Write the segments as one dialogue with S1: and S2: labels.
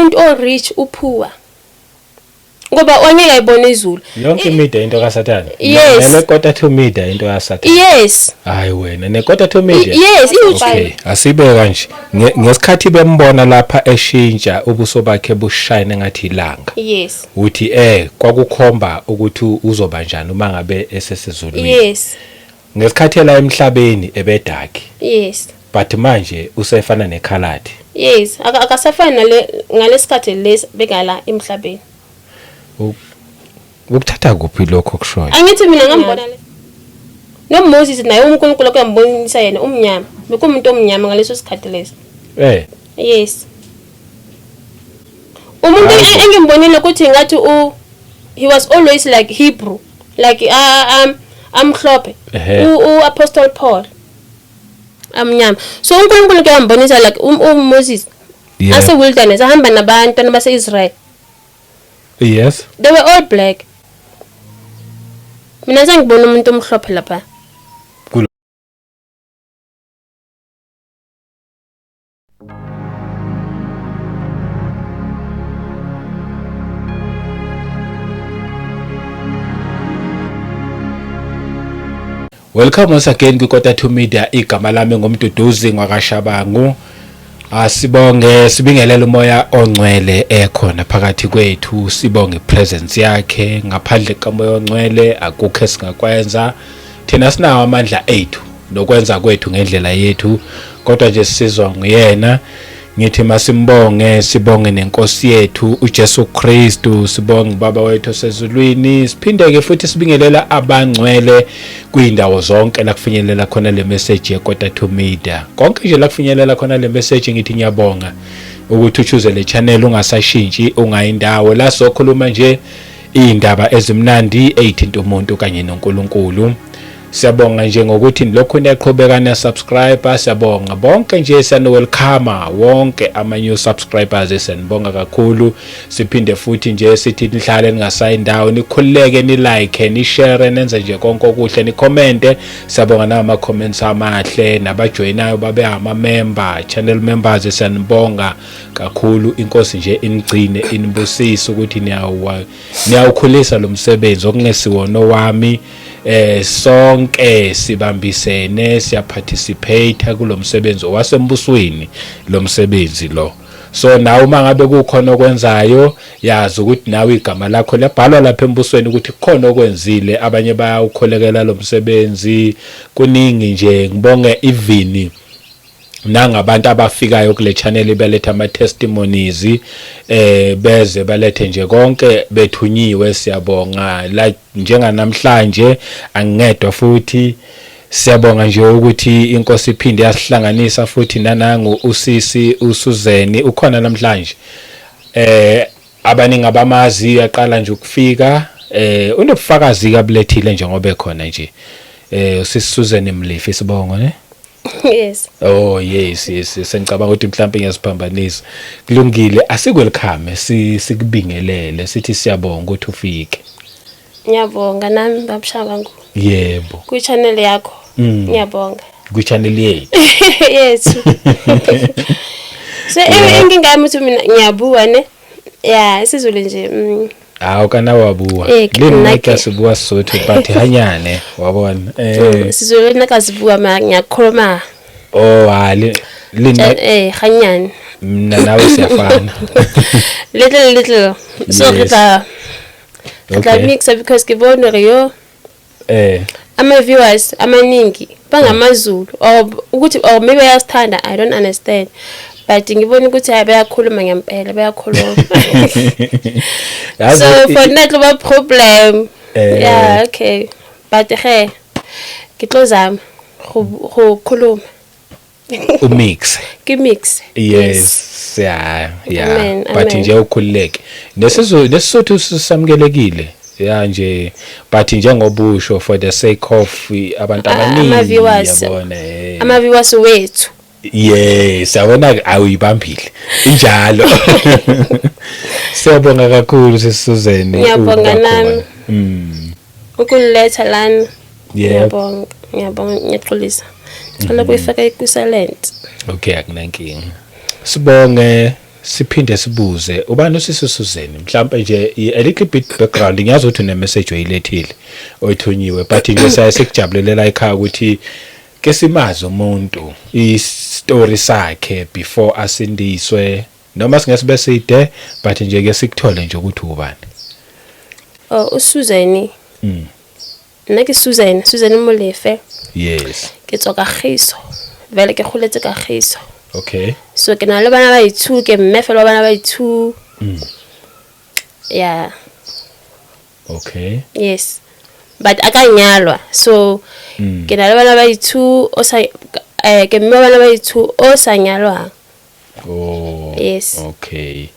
S1: umuntu o rich uphuwa ngoba wangeke ayibone izulu
S2: yonke media into kaSathane
S1: yes
S2: nekota to media into kaSathane
S1: yes
S2: hayi wena nekota to media
S1: yes
S2: okay asibe kanje ngesikhathi bembona lapha eshintsha ubuso bakhe bushine ngathi ilanga
S1: yes
S2: uthi kwakukhomba ukuthi uzoba njani uma ngabe esesizulwini
S1: yes
S2: ngesikhathi la emhlabeni ebedaki
S1: yes
S2: but manje usefana nekhaladi
S1: yes akasafana ngalesikhathi lesi bekala emhlabeni
S2: ukuthatha kuphi lokho kushoyo
S1: angithi mina ngambona no Moses naye uNkulunkulu akuyambonisa yena umnyama bekumuntu omnyama ngaleso sikhathi lesi yes umuntu engimbonile ukuthi ngathi he was always like Hebrew like amhlophe uApostle Paul amnyama so uNkulunkulu akuyambonisa like Moses ase wilderness ahamba nabantu base Israel.
S2: Yes.
S1: They were all black. Mina sengibona umuntu omhlophe lapha.
S2: Welcome once again kuKota to Media. Igama lami ngomduduzi ngwakashabangu. Sibonge sibingelele umoya ongcwele ekhona phakathi kwethu, sibonge presence yakhe. Ngaphandle komoya ongcwele akukho esingakwenza. Thina sinawo amandla ethu nokwenza kwethu ngendlela yethu, kodwa nje sisizwa nguyena. Ngithi masimbonge, sibonge nenkosi yethu uJesu Kristu, sibonge baba wethu osezulwini, siphinde ke futhi sibingelela abangcwele kwindawo zonke la kufinyelela khona le message yeKota to Media. Konke nje la kufinyelela khona le message ngithi ngiyabonga ukuthi uchuze le channel ungasashintshi, ungayindawo la sokhuluma nje indaba ezimnandi ezithinta umuntu kanye noNkulunkulu. Siyabonga nje ngokuthi lokho niyaqhubeka na subscriber, siyabonga bonke nje siyani welcome wonke ama new subscribers, senibonga kakhulu. Siphinde futhi nje sithi nihlale ningasayindawo, nikhuleke, ni like, ni share, nenze nje konke okuhle, ni comment. Siyabonga nama comments amahle nabajoyinayo babe ama member, channel members, siyanibonga kakhulu. Inkosi nje inigcine, inibusise ukuthi niyawukhulisa lo msebenzi okungesiwona wami. Sonke sibambisene siya participate kulo msebenzi wasembusweni lo msebenzi lo. So nawe uma ngabe kukhona okwenzayo, yazi ukuthi nawe igama lakho lebhalwa lapha embusweni ukuthi kukhona okwenzile, abanye bayawukholekela lo msebenzi. Kuningi nje, ngibonge even nangabantu abafikayo kule channel beletha ama testimonies, beze balethe nje konke bethunyiwe. Siyabonga like njenga namhlanje angedwa futhi. Siyabonga nje ukuthi inkosi iphinde yasihlanganisa futhi nanangu usisi uSuzeni ukhona namhlanje. Abaningi abamazi yaqala nje ukufika. Unobufakazi kabulethile nje ngoba ekhona nje. Usisi Suzeni Mlifi sibonga ne.
S1: Yes.
S2: Oh yes. Sengicabanga ukuthi mhlawumbe ngiyasiphambanisa. Kulungile, asikwelcome sikubingelele sithi siyabonga ukuthi ufike.
S1: Ngiyabonga nami babushabangu.
S2: Yebo.
S1: Ku channel yakho. Ngiyabonga.
S2: Ku channel yethu.
S1: Yes. So engingami uthi mina ngiyabuwa ne. Yeah, isizulu nje.
S2: Kana wabuwa. Lini ngiyasibuwa sotho but hanyane wabona.
S1: Sizolo nakazibuwa ma ngiyakhuluma.
S2: Oh hali lini
S1: hanyane.
S2: Mina nawe siyafana.
S1: Little. So kita mix because ngibona Rio. Ama viewers amaningi bangamaZulu ukuthi maybe bayasithanda, I don't understand. But ngibona ukuthi bayakhuluma ngempela, bayakhuluma. So for that no problem. Yeah, okay. But ngiclose go khuluma.
S2: Umix.
S1: Kimix.
S2: Yes. Yeah.
S1: Amen,
S2: but nje ukhululeke. Nesizothu sisamkelekile. Yeah nje, but njengobusho for the sake of abantu abaningi yabona.
S1: Ama viewers wethu.
S2: Yes, yabona awuyibambile. Injalo. Siyabonga kakhulu sisizeni.
S1: Ngiyabonga nami. Ukuletha lana.
S2: Ngiyabonga,
S1: ngiyaxolisa. Ngicela kuyifaka ku silent.
S2: Okay, akunankinga. Sibonge siphinde sibuze ubani usisi Suzeni mhlawumbe nje a little bit background ngiyazi ukuthi une message oyilethile oyithunyiwe but nje sikujabulelela ekhaya ukuthi ke simazi umuntu i-story sakhe before asindiswe noma singesibe side but nje ke sikuthole nje ukuthi ubani.
S1: uSuzeni nna ke Suzeni Molefe.
S2: Yes.
S1: Ke tswa Kagiso vele ke goletse Kagiso.
S2: Okay.
S1: So ke na le bana ba ithu ke mme fela bana ba ithu. Yeah.
S2: Okay.
S1: Yes. But akanyalwa so ke na le bana ba ithu o sa ke mme bana ba ithu o sa nyalwa.
S2: Oh.
S1: Yes.
S2: Okay.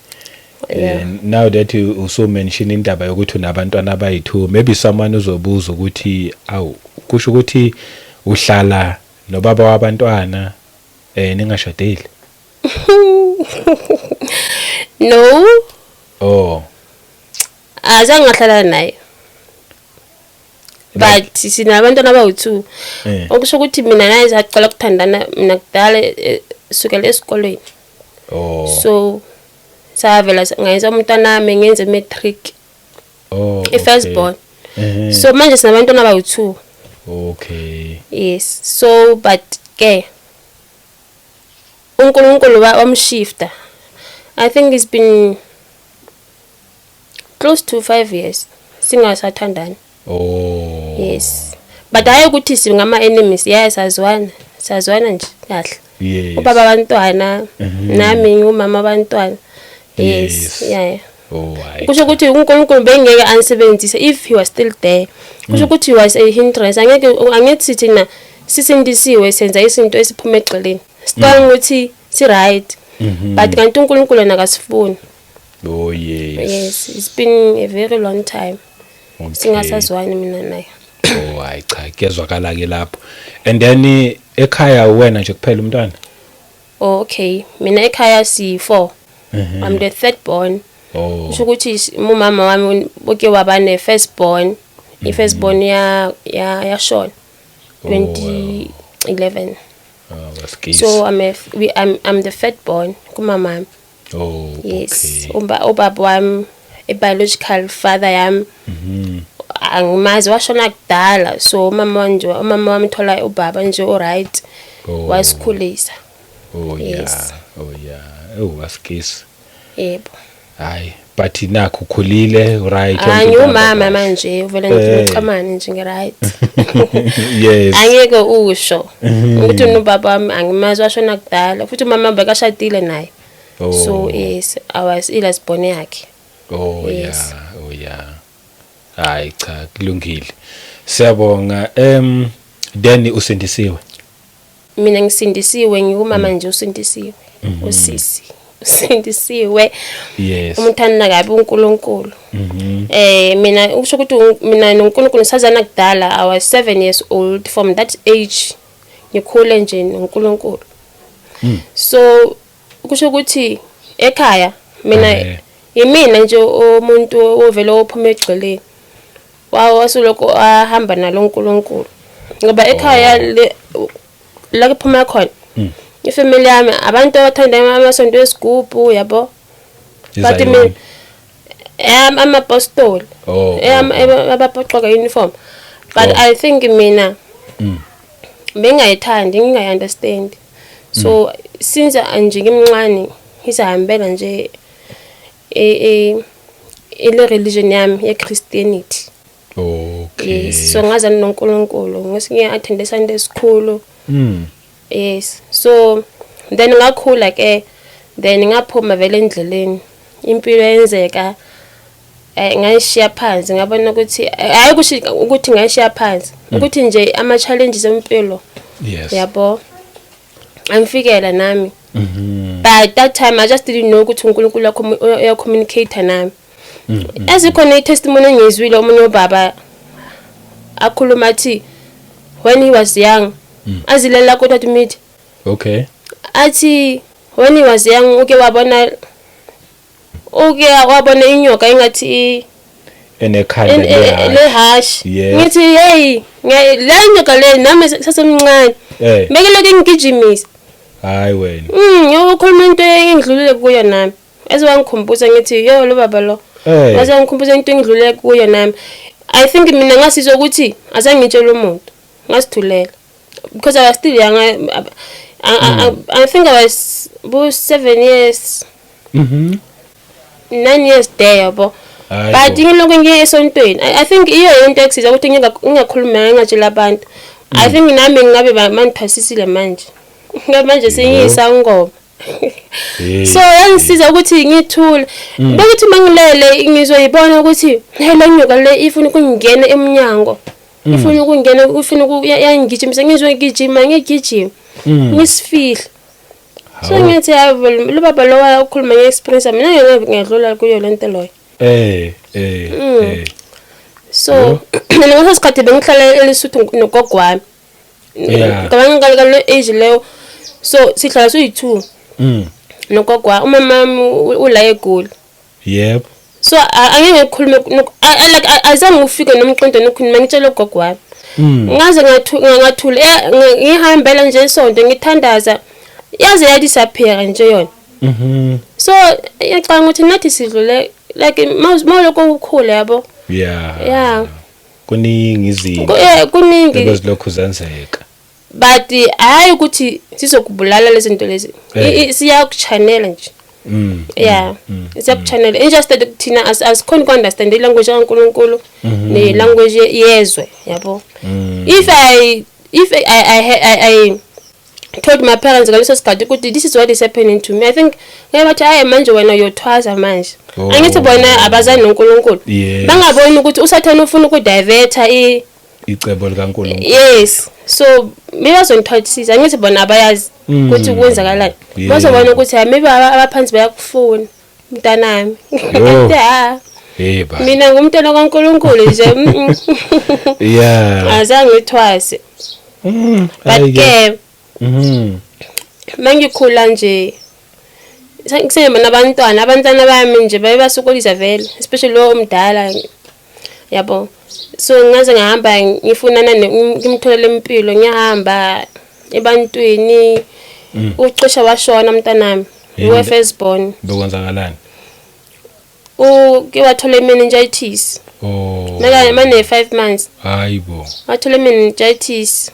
S1: Yeah.
S2: And now that you also mention indaba yokuthi unabantwana abayithu maybe someone uzobuza ukuthi awu kusho ukuthi uhlala nobaba wabantwana ningashadile.
S1: No.
S2: Oh.
S1: Azange ngahlala naye. But sinabantwana abawu2. Okusho ukuthi mina naye saqala ukuthandana mina kudala sukela esikolweni.
S2: Oh.
S1: So savela ngayenza umntwana nami ngenze matric.
S2: Oh.
S1: First born. So manje sinabantwana abawu2.
S2: Okay.
S1: Yes. So but ke uNkulunkulu wamshifta. I think it's been close to 5 years singasathandani.
S2: Oh.
S1: Yes. But hayi ukuthi singama enemies. Yes, sazwana nje kahle.
S2: Yes.
S1: Ubaba abantwana nami ngumama abantwana. Yes. Yeah.
S2: Oh, I.
S1: Kusho ukuthi uNkulunkulu bengeke ansebenzise if he was still there. Kusho ukuthi he was a hindrance. Angithi thina sisindisiwe senza izinto esiphume egxeleni. Sicabanga ukuthi si right. But kanti uNkulunkulu nakasifuni.
S2: Oh yes.
S1: Yes, it's been a very long time.
S2: Okay.
S1: Singasazwani mina naye.
S2: Oh hayi cha kezwakala ke lapho. And then ekhaya wena nje kuphela umntwana?
S1: Okay, mina ekhaya si4. I'm the third born.
S2: Oh.
S1: Kusho ukuthi umama wami boke wabane first born. I-first born ya Shona 2011.
S2: Oh, that's case.
S1: So I'm the third born kumama.
S2: Oh,
S1: yes.
S2: okay.
S1: Ubaba wami a biological father yami. Angimazi washona kudala so umama wami thola ubaba nje alright. Wasikhulisa.
S2: Oh
S1: yes.
S2: Yeah. Oh yeah. Oh, that's case.
S1: Yebo.
S2: Hayi, but nakho ukhulile right.
S1: Angiyumama manje uvela ngicamane nje nge-right.
S2: Yes.
S1: Angeke usho ukuthi unobaba wami angimazi washona kudala futhi umama bekashadile naye. So yes, ilasibone yakhe.
S2: Oh
S1: yes.
S2: Yeah. Oh yeah. Hayi cha kulungile. Siyabonga. Then usindisiwe.
S1: Mina ngisindisiwe ngiyumama nje usindisiwe. Usisi. Usindisiwe.
S2: Yes.
S1: Umthanda kabi uNkulunkulu. Mina usho ukuthi mina noNkulunkulu sazana kudala. I was 7 years old. From that age ngikhule nje noNkulunkulu. So kusho ukuthi ekhaya mina yimina nje umuntu ovela ophuma egxeleni. Wasuloko ahamba nalo uNkulunkulu. Ngoba ekhaya la kuphuma khona. Ifamily yami abantu abathanda amasonto esigubhu yabo. But mina I'm apostle. Abaphoqoka uniform. But I think mina bengayithandi ngingayi-understand. So since nje ngimncane ngisahambela nje ile religion yami ye Christianity.
S2: Okay.
S1: Yes. So ngazana noNkulunkulu ngisinge attend Sunday school. Yes. So then ngakhula ke then ngaphuma vele endleleni. Impilo yenzeka ngayishiya phansi ngabona ukuthi hayi ukuthi ngayishiya phansi ukuthi nje ama challenges empilo.
S2: Yes.
S1: Yabo. Amfikela nami. But that time I just didn't know ukuthi uNkulunkulu uyacommunicate nami. Ezikhona i-testimony engizwile omunye ubaba akhuluma athi when he was young azilela kodwa to meet.
S2: Okay.
S1: Athi when he was young uke wabona inyoka engathi
S2: enekhanda
S1: le hash. Ngithi hey le nyoka le nami sasemncane. Bekele ngigijimisa.
S2: hayi wena
S1: Ukhuluma into engidlulile kuyo nami. Eziwangikhumbuza ngithi yo lo baba lo. Ngaze ngikhumbuza into engidlulile kuyo nami. I think mina ngasizwe ukuthi azange ngitshele umuntu. Ngasithulela. Because I was still young. I think I was 7 years. 9 years there yabo. But ngiloko ngiye esontweni. I think iyo into eksiza ukuthi ngingakhuluma ngingatshela abantu. I think nami ngabe mangiphasisile manje. Manje sengiyisa ngoma. So yangisiza ukuthi ngithule. Bekuthi mangilele ngizoyibona ukuthi hele nyoka le ifuna ukungena eminyango. Ifuna ukungena ufuna ukuyangijimisa ngizogijima ngigijima. Ngisifihla. So ngithi lo baba lo wakhuluma ngeexperience mina ngiyadlula kuyo lento loyo. So ngaleso sikhathi bengihlala eLesotho nogogo wami. Ngicabanga ngale age leyo. So sihlala soyi2. Nogogo wami umama ula eGoli.
S2: Yep.
S1: So angeke ngikhulume like azange ufike nomqondo nokhuluma ngitshela ugogo wami. Ngaze ngathula ngihambela nje isonto ngithandaza yaze yadisappear nje yona. So yacanga ukuthi nathi sidlule like mawuloko ukhule yabo. Yeah.
S2: Kuningi izinto.
S1: Kuningi.
S2: Bezilokhu zenzeka.
S1: But hayi ukuthi sizokubulala lezi zinto lezi. Siyakuchanela nje. Yeah. Siyakuchanela. Interested ukuthina as khona ukunderstand ilanguage kaNkulunkulu ne language yezwe yabo. If I told my parents ngaleso sikhathi ukuthi this is what is happening to me, I think ngabathi hayi manje wena uyothwaza manje. Angithi bona abazani noNkulunkulu. Bangaboni ukuthi usathana ufuna ukudiverta
S2: icebo likaNkulunkulu.
S1: Yes. So bezongithothisa angithi bona abayazi ukuthi kwenzakalani. Bazobona ukuthi maybe abaphansi bayakufuna mntanami.
S2: Yeba.
S1: Mina ngumntwana kaNkulunkulu nje.
S2: Yeah.
S1: Azange ngithwase. But ke mangikhula nje ngisema abantwana bami nje bayasukulisa vele, especially lo omdala yabo. So ngaze ngihamba ngifunana ngimtholele impilo ngihamba ebantwini ucisha washona mntanami uFirstborn.
S2: Bekwenzakalani?
S1: Ke wathola meningitis. Manje 5 months.
S2: Hayibo.
S1: Wathola meningitis.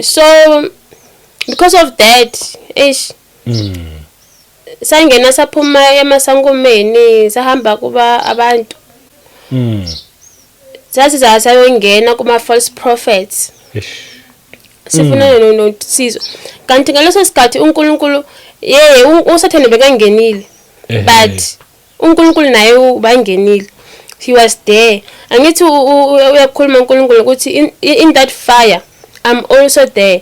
S1: So because of that sangena saphuma emasangomeni sahamba kuba abantu sayongena kuma false prophets sifuna nosizo kanti ngaleso sikhathi uNkulunkulu usathane bekangenile but uNkulunkulu naye ubangenile. He was there. Angithi uyakhuluma uNkulunkulu ukuthi in that fire I'm also there.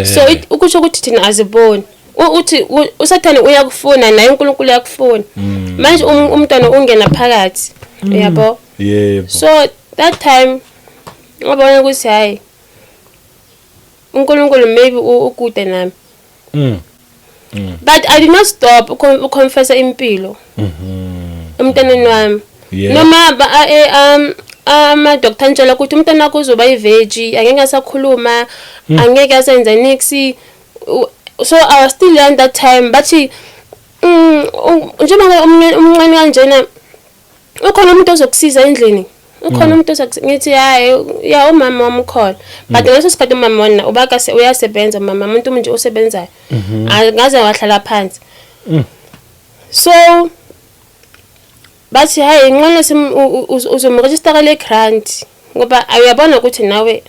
S1: So ukusho ukuthi thina aziboni uthi usathane uyakufuna naye uNkulunkulu uyakufuna. Manje umntwana ungena phakathi yabo.
S2: Yebo.
S1: So that time ngabona ukuthi hayi uNkulunkulu maybe ukude nami. But I did not stop confess impilo umntaneni wami. Noma ama-doctor antshela ukuthi umntwana wakho uzoba i-veggie, angeke asakhuluma, angeke asenza niksi. So I was still young that time, but njengoba umncane kanjena ukhona umuntu ozokusiza endlini. Ukhona umuntu ngithi hayi ya umama wami ukhona. But ngaleso sikhathi umama wona ubaka uyasebenza, mama umuntu nje osebenzayo. Ngaze wahlala phansi. So bathi hayi ngqono uzomregister le grant ngoba uyabona ukuthi nawe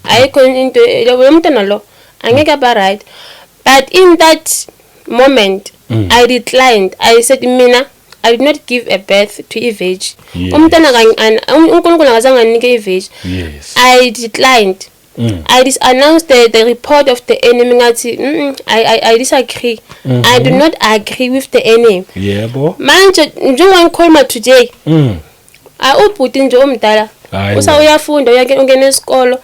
S1: ayikho into lo mntana lo angeke aba right. But in that moment I declined. I said mina I did not give a birth to a veg. Umntana uNkulunkulu ngazange anike i veg. I declined. I announced the report of the enemy ngathi I disagree. I do not agree with the enemy.
S2: Yebo.
S1: Manje njengoba ngikhuluma today ubhuti nje omdala usawuyafunda uyangena esikolo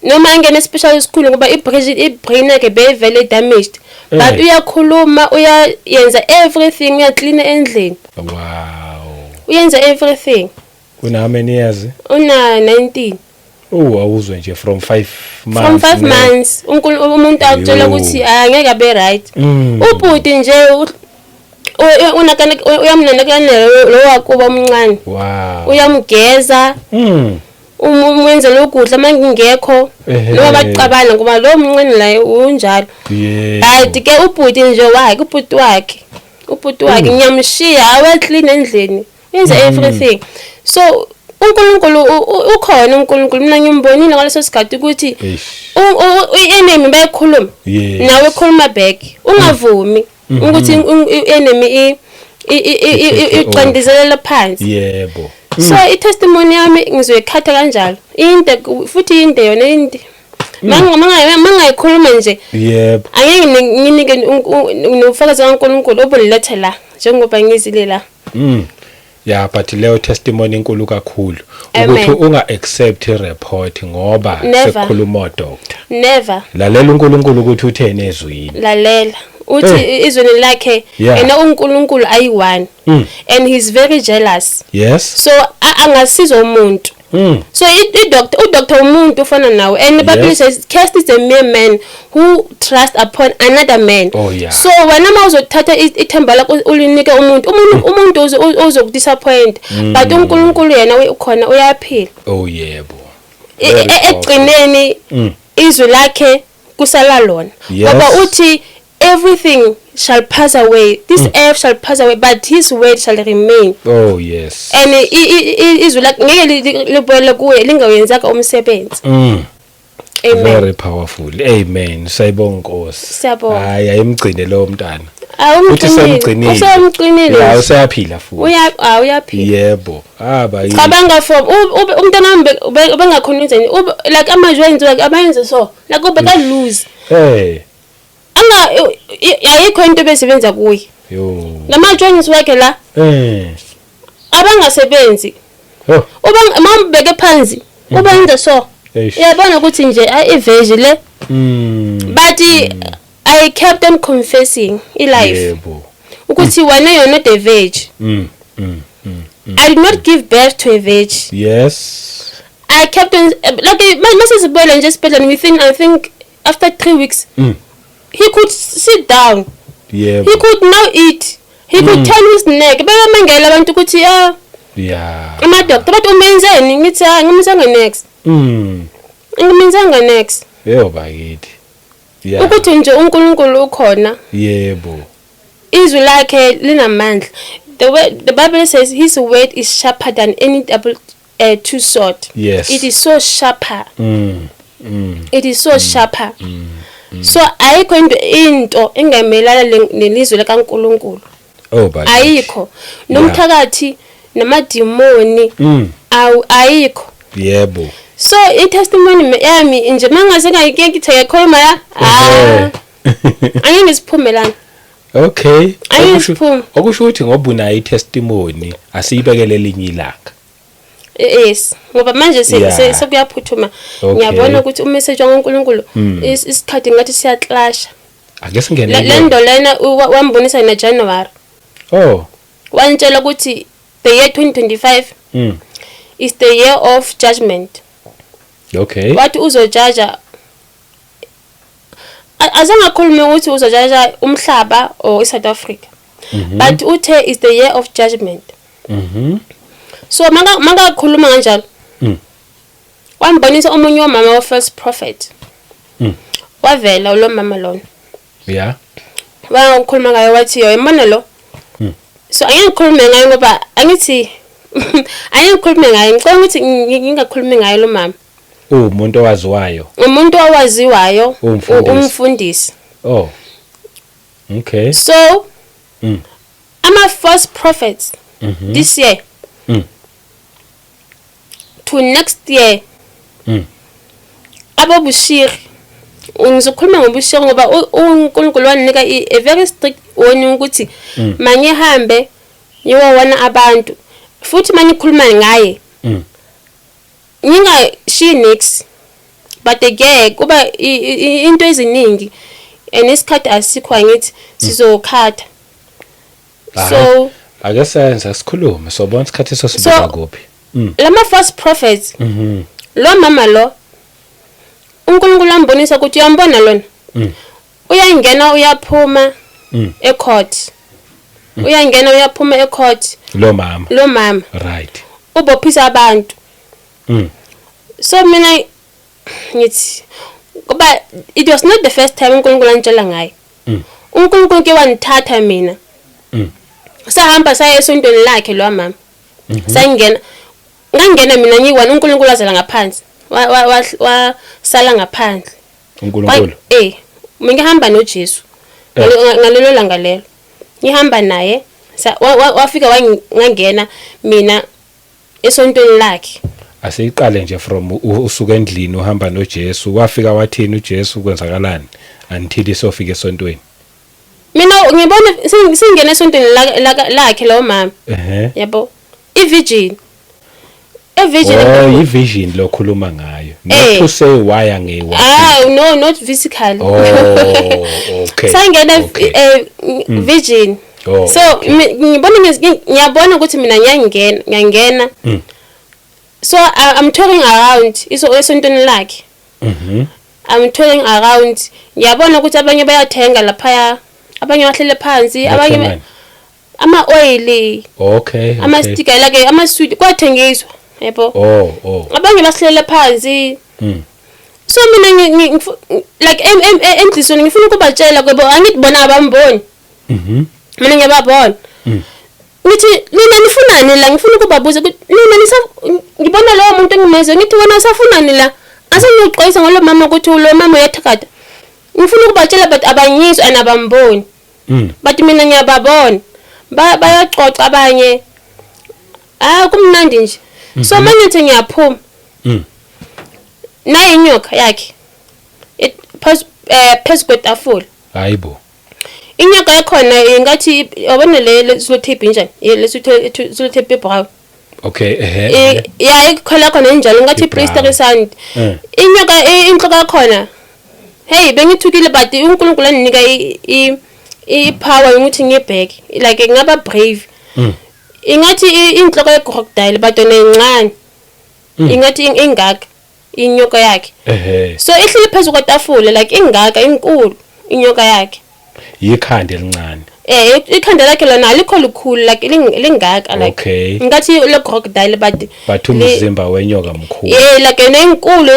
S1: noma angena especially school ngoba ibrain yakhe bevele damaged, but uyakhuluma uyayenza everything, uyaclean endlini.
S2: Wow.
S1: Uyenza everything.
S2: Una how many years?
S1: Una 19.
S2: awuzwe nje from 5 months.
S1: From 5 months umuntu akutshela ukuthi angeke abe right. Ubhuti nje unakane uyamnanakane lo wakuba omncane.
S2: Wow.
S1: Uyamgeza. Umenzela ukudla mangingekho noma baqabana ngoba lo omncane la unjalo. But ke ubhuti nje ubhuti wakhe ngiyamshiya awe clean endlini. Yenza everything. So uNkulunkulu ukhona uNkulunkulu mina ngimbonile ngaleso sikhathi ukuthi enemy bayikhuluma nawe ekhuluma back ungavumi ukuthi enemy iqandizelela phansi.
S2: Yebo.
S1: So i-testimony yami ngizoyikhatha kanjalo into futhi into yona into mangayikhuluma nje
S2: yebo
S1: angeke nginike nofakazi kaNkulunkulu obulethe la njengoba ngizile la.
S2: Yeah, but leyo testimony enkulu kakhulu ukuthi unga accept report ngoba sekukhuluma doctor.
S1: Never.
S2: Lalela uNkulunkulu ukuthi uthene ezwini.
S1: Lalela uthi izweni lakhe ena uNkulunkulu ayi1 and he's very jealous.
S2: Yes.
S1: So angasiza umuntu. So udoctor umuntu ufana nawe and the Bible says cast is a mere man who trusts upon another man.
S2: Oh, yeah.
S1: So wena mawuzothatha ithemba lakho ulinike umuntu uzokudisappoint but uNkulunkulu yena ukhona uyaphila.
S2: Oh yebo.
S1: Eqineni izwi lakhe kusala lona. Ngoba uthi everything shall pass away. This earth shall pass away, but his word shall remain.
S2: Oh yes.
S1: And izwi lakhe ngeke libuyele kuye lingawenzaka umsebenzi.
S2: Amen. Very powerful. Amen. Sayibonga Nkosi. Hayi ayimgcine lo mntana. Uthi semgcinile.
S1: Usemgcinile.
S2: Ya usayaphila futhi.
S1: Uyaphila.
S2: Yebo. Bayi.
S1: Cabanga from umntana wami bengakhona into like amajwenzi like abayenze so like ubeka lose. Ayikho into besebenza kuye. Lamajwenzi wakhe la. Abangasebenzi. Mambeke phansi. Ubenza so. Yabona ukuthi nje iveji le. But I kept on confessing life. Yebo. Ukuthi wena you're not a veg. I did not give birth to a veg.
S2: Yes.
S1: I kept on like my sister boy and just and within I think after 3 weeks he could sit down.
S2: Yeah.
S1: He could now eat. He could turn his neck. Bayamangela abantu ukuthi
S2: yeah.
S1: Ama doctor bathi umenzeni ngithi ngimenzanga next. Ngimenzanga next.
S2: Yebo bakithi. Yeah.
S1: Ukuthi nje uNkulunkulu ukhona.
S2: Yebo.
S1: Izwi lakhe linamandla. The Bible says his word is sharper than any double two sword.
S2: Yes.
S1: It is so sharper. It is so sharper. So ayikho into engamelana nelizwe likaNkulunkulu.
S2: Oh bakithi.
S1: Ayikho. Nomthakathi namadimoni ayikho.
S2: Yebo.
S1: So i-testimony yami nje mangase ngayike khona ya angeke siphumelana.
S2: Okay. Okusho ukuthi ngoba unayo i-testimony asiyibekele elinye ilanga.
S1: Yes. Ngoba manje sekuyaphuthuma. Ngiyabona ukuthi umessage kaNkulunkulu isikhathi ngathi siyaclash.
S2: Ake singene.
S1: Le ndo lena wambonisa na January.
S2: Oh.
S1: Wantshela ukuthi the year 2025 is the year of judgment.
S2: Okay.
S1: Wathi uzojaja azangakhuluma ukuthi uzojaja umhlaba or South Africa. But uthe is the year of judgment. So manga khuluma kanjalo. Wambonisa omunye wamama wa first prophet. Wavela lo mama lona.
S2: Yeah.
S1: Wakhuluma ngayo wathi yabona lo. So angikhulume ngayo ngoba angithi angikhulume ngayo ngicela ukuthi ngingakhulumi ngayo lo mama.
S2: Umuntu owaziwayo.
S1: Umuntu owaziwayo umfundisi.
S2: Oh. Okay.
S1: So ama first prophets this year to next year ababushiri ngizokhuluma ngobushiri ngoba uNkulunkulu wanika a very strict warning ukuthi mangihambe ngiwona abantu futhi manikhuluma ngaye ngingashi next but again kuba into eziningi enesikhathi asikho ngithi sizokhatha. So
S2: ake senza sikhulume sobona isikhathi sosibeka kuphi.
S1: Lama first prophets lo mama lo uNkulunkulu ambonisa ukuthi uyambona lona uyangena uyaphuma ecourt uyangena uyaphuma ecourt
S2: lo mama right
S1: ubophisa abantu so mina ngithi kuba it was not the first time uNkulunkulu antshela ngayo uNkulunkulu ke wanithatha mina sahamba saya esontweni lakhe lo mama sangena ngangena mina ngiyiwana uNkulunkulu azala ngaphansi wasala ngaphandle
S2: uNkulunkulu
S1: ngihamba noJesu ngalelo langa lelo ngihamba naye wafika wangena mina esontweni lakhe
S2: asiqale nje from usuka endlini uhamba noJesu wafika wathini uJesu kwenzakalani until isofika esontweni
S1: mina ngibona singena esontweni lakhe lo mama yabo ivirgin
S2: ivision lokhuluma ngayo not to say why angewa
S1: no not physically
S2: okay
S1: sangena virgin so ngiyabona ukuthi mina ngiyangena so I'm turning around esontweni lakhe I'm turning around ngiyabona ukuthi abanye bayathenga lapha abanye bahlele phansi abanye ama oil
S2: okay
S1: ama sticker like ama sweet kwathengiswa yebo abanye basihlele phansi so mina like endlisweni ngifuna ukubatshela kwebo angitibona abamboni mina ngiyababona ngithi nina nifunani la ngifuna ukubabuza ukuthi nina ngibona lo muntu engimezwe ngithi wena usafunani la asengiqoyisa ngalo mama ukuthi lo mama uyathakada ngifuna ukubatshela but abanyizwa anabamboni but mina ngiyababona bayaxoxa abanye kumnandi nje so manje ngithi ngiyaphuma naye inyoka yakhe phezu kwetafula
S2: hayibo
S1: inyoka yakhona ingathi yabona le tape njani le tape brown
S2: okay
S1: ikhola khona njalo ngathi priestess sand inyoka inhloko yakhona hey bengithukile but uNkulunkulu anginika ipower ukuthi ngibheke like ngaba brave ingathi inhloko ye-crocodile but nencane ingathi ingaka inyoka yakhe so ihleli phezu kwetafula like ingaka inkulu inyoka yakhe
S2: yikhanda elincane
S1: ikhanda lakhe lona alikho likhulu like lingaka like ngathi le crocodile
S2: but umzimba wenyoka mkhulu
S1: like nenkulu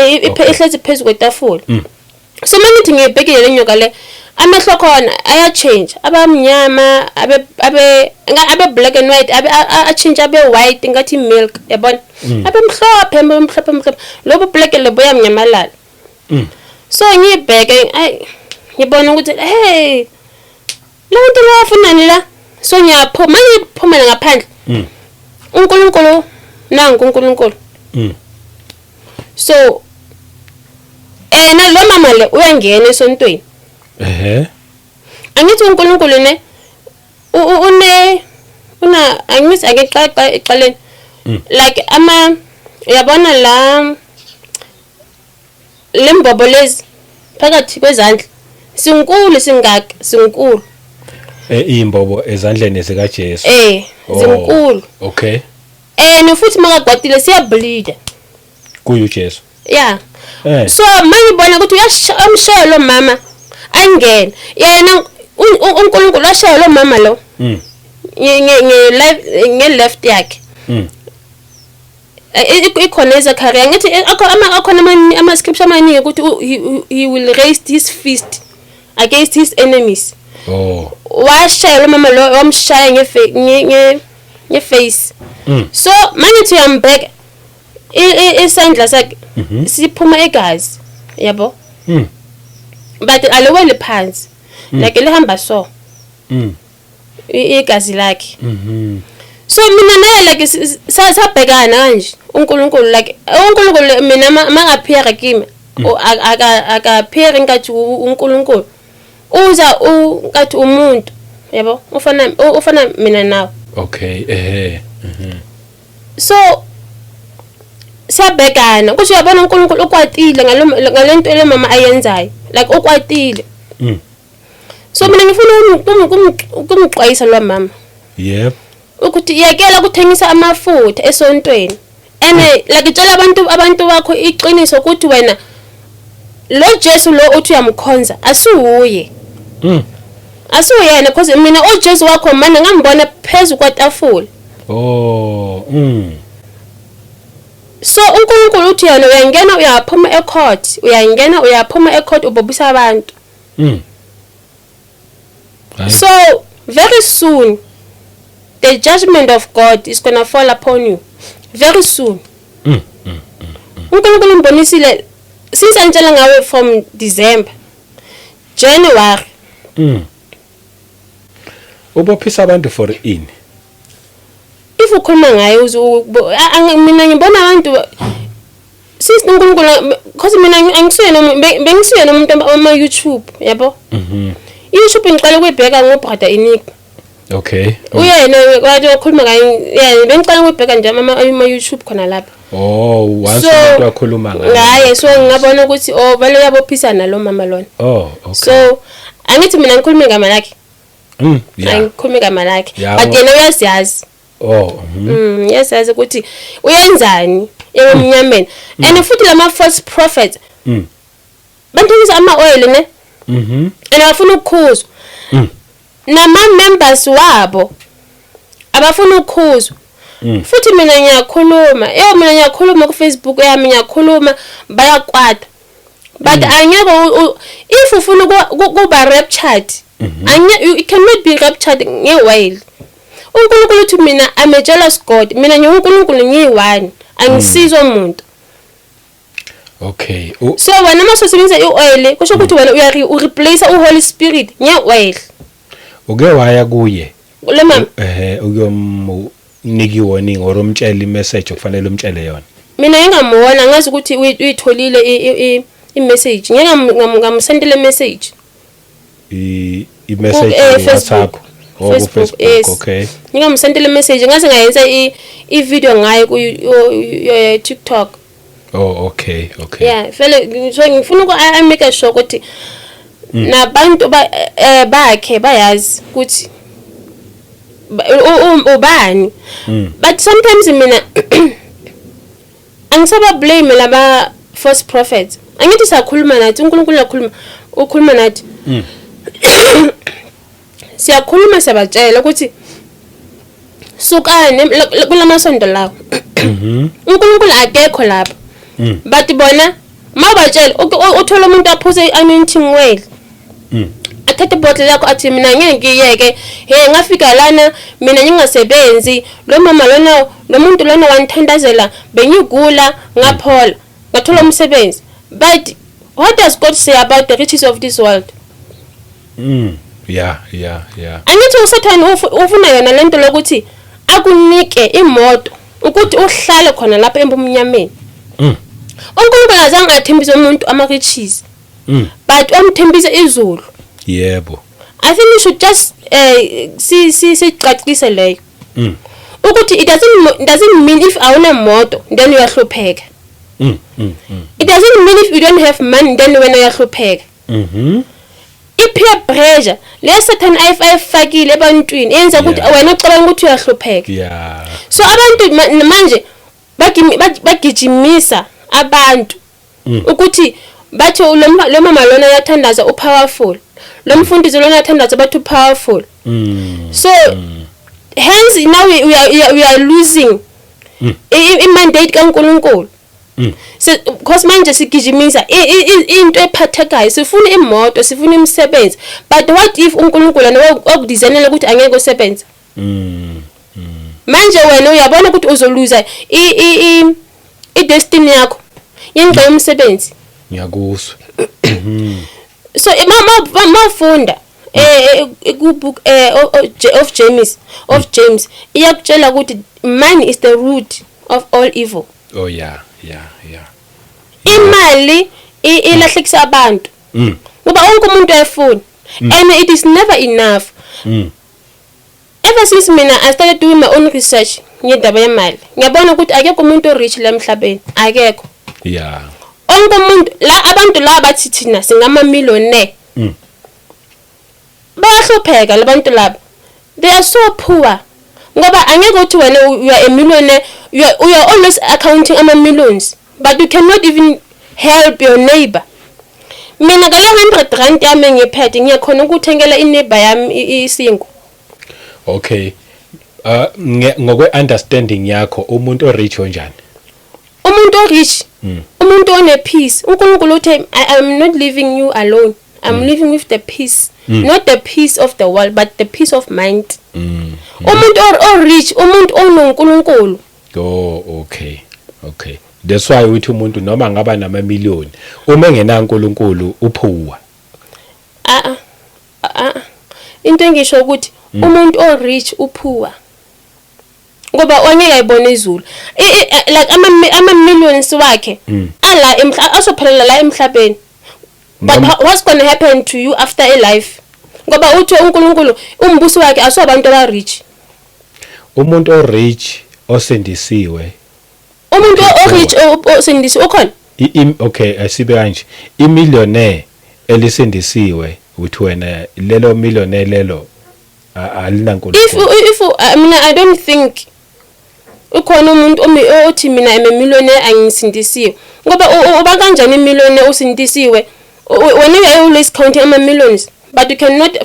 S1: ihlezi phezu kwetafula so mangithi ngibhekile le nyoka le amehlo khona aya change abamnyama abe black and white a change abe white ngathi milk yabona abe mhlophe lobo black lebo yamnyamalala so ngibheke ngibona ukuthi hey lo muntu lofunani la so ngiyaphuma ngiphumela ngaphandle uNkulunkulu nangu uNkulunkulu so lo mama le uyangena esontweni angithi uNkulunkulu ne una angithi akeqaqa eqaleni like yabona la lembobo lezi phakathi kwezandla sinkulu sinkulu
S2: imbobo ezandleni zika Jesu
S1: zinkulu
S2: okay
S1: nofuthi makagwatile siya bleed
S2: kuyo Jesu
S1: so mangibona ukuthi uyamshaya lo mama angena yena uNkulunkulu washaya lo mama lo nge left yakhe ikhona eZakhariya ngithi akhona ama scripture amaningi ukuthi he will raise his fist against his enemies washaya lo mama lo wamshaya nge face so mangithi yambheka isandla sakhe siphuma egazi yabo but alewele phansi like lihamba so igazi lakhe so mina naye like sabhekana kanje uNkulunkulu like uNkulunkulu mina mangaphira kimi akaphiri ngathi uNkulunkulu uza ngathi umuntu yabo ufana mina nawe
S2: okay
S1: so sabhekana kusho yabona uNkulunkulu ukwatile ngalento le mama ayenzayo like ukwatile so mina ngifuna ukumxwayisa lo mama
S2: yep
S1: ukuthi yakela ukuthengisa amafutha esontweni like itshela abantu bakho iqiniso ukuthi wena lo Jesu lo uthi uyamkhonza asiuye asuyena because mina uJesu wakho manje ngambona phezulu kwatafula so uNkulunkulu uthi yena uyangena uyaphuma ecourt ubobisa abantu so very soon the judgment of God is going to fall upon you very soon uNkulunkulu umbonisile since angela ngawe from December January
S2: ubophisa abantu for ini
S1: if ukhuluma ngaye mina ngibona abantu since uNkulunkulu because mina bengisuyena umuntu ama YouTube yabo YouTube ngiqala ukuyibheka ngobrother Inik
S2: okay
S1: uyena wathi ukhuluma ngaye bengicala ukuyibheka nje ama YouTube khona lapha
S2: once umuntu wakhuluma
S1: ngaye so ngabona ukuthi vele uyabophisana lo mama lona
S2: okay
S1: so angithi mina ngikhuluma ngama lakhe ngikhuluma ngama lakhe but yena uyaziyazi yazi ukuthi uyenzani emnyameni and futhi lama false prophets banthengisa ama oil ne and abafuna ukukhuzwa nama members wabo abafuna ukukhuzwa futhi mina ngiyakhuluma ku Facebook yami ngiyakhuluma bayakwata but angeke if ufuna kuba raptured you cannot be raptured ngewhale uNkulunkulu uthi mina I'm a jealous God mina uNkulunkulu ngiyi-one angisizwe umuntu
S2: okay
S1: so wena masosebenzisa i-oil kusho ukuthi wena ureplace uHoly Spirit nge-oil
S2: uke waya kuye
S1: lo mama
S2: uyomniki warning or umtshela imessage okufanele umtshele yona
S1: mina ngingamwona ngazi ukuthi uyitholile i-message ngingamsendele message
S2: i-message WhatsApp Facebook okay
S1: ngingamsendele message ngaze ngayenza i-video ngayo ku TikTok
S2: okay
S1: yeah vele so ngifuna uku make sure ukuthi nabantu bakhe bayazi ukuthi ubani but sometimes mina angisaba blame laba false prophets angithi sakhuluma nathi uNkulunkulu ukhuluma nathi siyakhuluma siyabatshela ukuthi sukane kulamasonto lawo uNkulunkulu akekho lapha but bona mabatshela uthola umuntu aphuze anointing well athathe bottle yakho athi mina ngeke ngiyeke ngafika lana mina ngingasebenzi lo mama lona lo muntu lona wanthandazela bengigula ngaphola ngathola umsebenzi but what does God say about the riches of this world
S2: yeah
S1: angithi uSathane ufuna yona lento lokuthi akunike imoto ukuthi uhlale khona lapha embumnyameni uNkulunkulu azange athembise umuntu ama-riches but amthembise izulu
S2: yebo
S1: I think we should just sicacise leyo ukuthi it doesn't mean if awuna moto then uyahlupheka it doesn't mean if you don't have money then wena uyahlupheka i-peer pressure leSathane ayifakile ebantwini yenza ukuthi wena ucabanga ukuthi uyahlupheka so abantu manje bagijimisa abantu ukuthi bathi lo mama lona uyathandaza upowerful lo mfundisi lona uyathandaza bathi powerful so hence now we are losing i-mandate kaNkulunkulu because manje sigijimisa into ephathekayo sifuna imoto sifuna imisebenzi but what if uNkulunkulu okudesignela ukuthi angeke usebenze manje wena uyabona ukuthi uzoluza i-destiny yakho yenxa yomsebenzi
S2: ngiyakuzwa
S1: so mafunda ku-book of James iyakutshela ukuthi money is the root of all evil
S2: yeah
S1: imali ilahlekisa abantu ngoba wonke umuntu uyafuna and it is never enough ever since mina I started doing my own research ngendaba yemali ngiyabona ukuthi akekho umuntu rich la emhlabeni akekho onke umuntu la abantu la bathi thina singama millionaire bayahlupheka labantu laba they are so poor ngoba angeke uthi wena you are a millionaire, you are always accounting ama-millions, but you cannot even help your neighbor. Mina ngale 100 rand yami ngiphethe ngiyakhona ukuthengela ineighbor yami isingo.
S2: Okay. Ngokwe understanding yakho umuntu orich onjani?
S1: Umuntu orich, umuntu one peace. uNkulunkulu uthi I am not leaving you alone. I'm living with the peace. Not the peace of the world, but the peace of mind. Umuntu orich, umuntu onoNkulunkulu.
S2: Oh, okay. Okay. That's why uthi umuntu noma ngaba nama-million uma engena uNkulunkulu uphuwa.
S1: Into engisho ukuthi umuntu orich uphuwa. Ngoba wangeke ayibone izulu. Like ama-millions wakhe ala asophelela la emhlabeni. But what's going to happen to you after a life? Ngoba uthi uNkulunkulu umbuso wakhe asobantu aba-rich.
S2: Umuntu orich osindisiwe.
S1: Umuntu orich osindisiwe ukhona?
S2: Okay, asibe kanje. I-millionaire elisindisiwe uthi wena lelo millionaire lelo alinaNkulunkulu.
S1: If mina I don't think ukhona umuntu othi mina am a millionaire angisindisiwe. Ngoba uba kanjani i-millionaire usindisiwe? When you are always counting ama-millions, but you cannot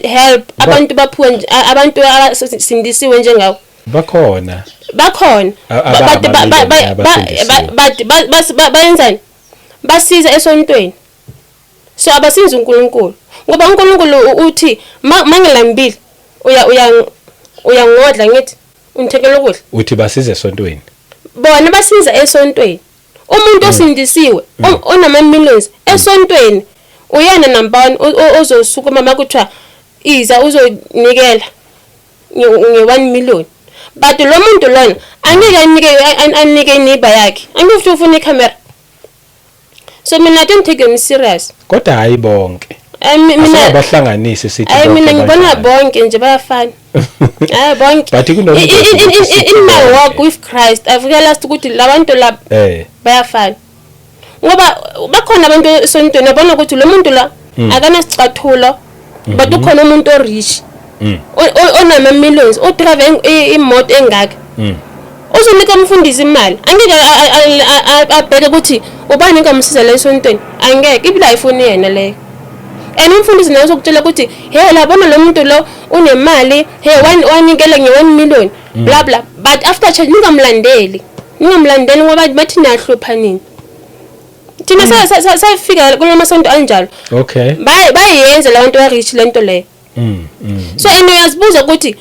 S1: help abantu baphuwe, abantu abasindisiwe njengawo.
S2: Bakhona.
S1: Bayenzani? Basiza esontweni. So abasinzi uNkulunkulu. Ngoba uNkulunkulu uthi mangilambile uyangodla ngithi unithekela ukudla.
S2: Uthi basiza esontweni.
S1: Bona basiza esontweni. Umuntu osindisiwe onama-millions esontweni uyena nambani ozosukuma makuthiwa iza uzonikela nge-1 million. But lo muntu lona angeke anike ineighbor yakhe. Angeke ufuna ikhamera. So mina don't take them serious.
S2: Kodwa hayi bonke.
S1: Mina
S2: abahlanganise sithi
S1: mina ngibona bonke nje bayafana. Hayi bonke.
S2: But kunomuntu
S1: in my walk with Christ I've realized ukuthi labantu la bayafana. Ngoba bakhona abantu esontweni abona ukuthi lo muntu la akana sicathulo, but ukhona umuntu orich. Onama-millions otravel imoto engaka. Uzonika umfundisi imali. Angeke abheke ukuthi ubani ngamsiza la esontweni. Angeke ibila ifuni yena leyo. And umfundisi naye uzokutshela ukuthi hey labona lo muntu lo unemali, hey wanikela nge-1 million blah blah, but after church ningamlandeli ngoba bathi nahlupha nini. Thina sayifika kulomasonto anjalo.
S2: Okay.
S1: Bayenza labantu ba-rich lento leyo. So uyazibuza ukuthi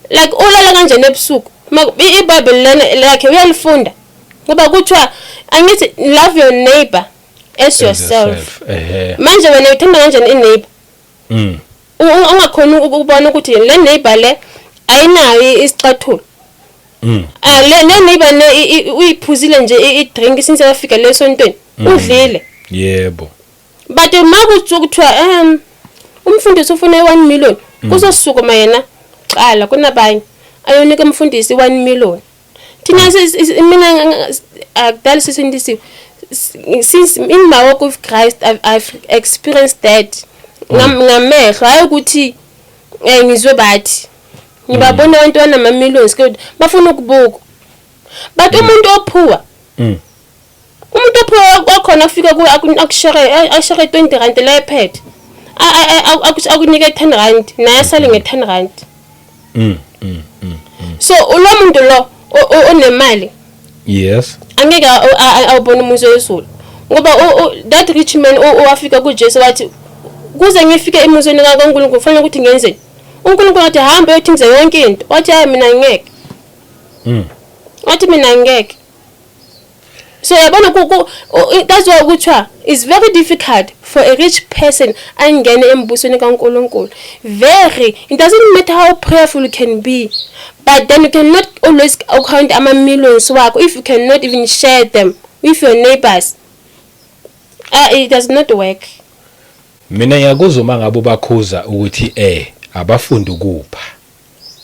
S1: like ulala kanjani ebusuku iBhayibheli lana lakhe uyalifunda ngoba kuthiwa angithi love your neighbor as yourself. Manje wena uthanda kanjani ineighbor? Ungakhona ukubona ukuthi le neighbor le ayinayo isicathulo. Le neighbor ne uyiphuzile nje i-drink since yafika lesontweni udlile.
S2: Yebo.
S1: But makuthiwa umfundisi ufuna 1 million kuzosukuma yena qala kunabanye ayonika umfundisi 1 million. Thina mina akudala sisindisiwe. Since in my walk with Christ I've experienced that. Ngamehlo hayi ukuthi ngizwe bathi ngibabona abantu banama-millions kodwa bafuna ukubuka. But umuntu ophuwa wakhona kufika akushare 20 rand la ephethe. Akunike 10 rand naye asale nge-10 rand. So lo muntu lo onemali,
S2: yes,
S1: angeke awubona umuzi wezulu ngoba that rich man owafika kuJesu wathi kuze ngifike emuzweni kaNkulunkulu kufanele ukuthi ngenzeni. uNkulunkulu wathi hamba uyothenga yonke into. Wathi hayi mina ngeke. Wathi mina ngeke. So yabona that's why kuthiwa it's very difficult for a rich person angene embusweni kaNkulunkulu. It doesn't matter how prayerful you can be, but then you cannot always count ama-millions wakho if you cannot even share them with your neighbors. It does not work.
S2: Mina ngiyakuzwa uma ngabe bakhuza ukuthi abafundi ukupha.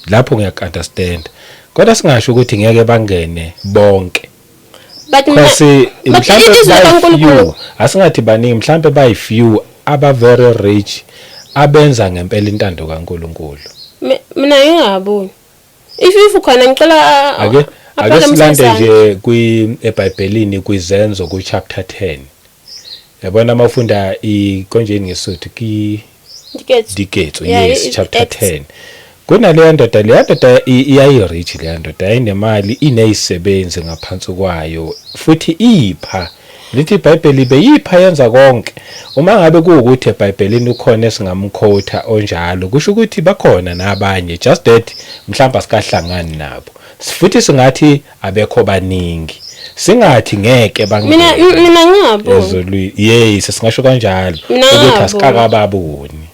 S2: Lapho ngiyakunderstand. Kodwa singasho ukuthi ngeke bangene bonke.
S1: But
S2: mhlambe asingathi baningi mhlambe bayi-few aba very rich abenza ngempela intando kaNkulunkulu.
S1: Mina ngiyabona. if ukhona ngicela
S2: ake silande nje eBhayibhelini kwizenzo ku chapter 10 yabona mafunda ikonjeni ngesotho diketso yes chapter 10 kunale ndoda iyayirich le ndoda inemali inezisebenzi ngaphansi kwayo futhi ipha lithi iBhayibheli beyipha yenza konke uma ngabe kuukuthi eBhayibhelini ukhona esingamkhotha onjalo kusho ukuthi bakhona nabanye just that mhlawumbe sikahlangani nabo futhi singathi abekho baningi singathi ngeke
S1: mina ngiyabo
S2: ezolwi yes singasho kanjalo ukuthi asikakababoni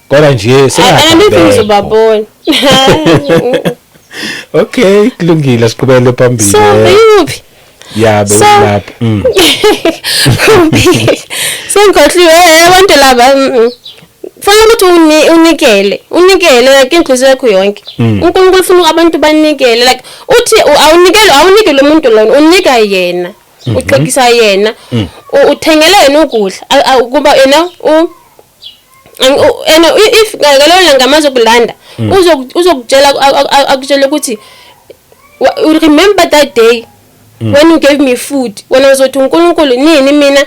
S2: kodwa nje
S1: singathi babona
S2: okay kulungile siqhubele phambili
S1: so yuphi
S2: yabo lapha
S1: sengikhohliwe abantu laba fanele ukuthi unikele like inhliziyo yakho yonke uNkulunkulu ufuna abantu banikele like uthi awunikele umuntu lona unika yena uxokisa yena uthengele yena ukudla kuba if ngalona ngamazo kulanda uzokutshela akutshela ukuthi remember that day when you gave me food wena uzothi uNkulunkulu nini mina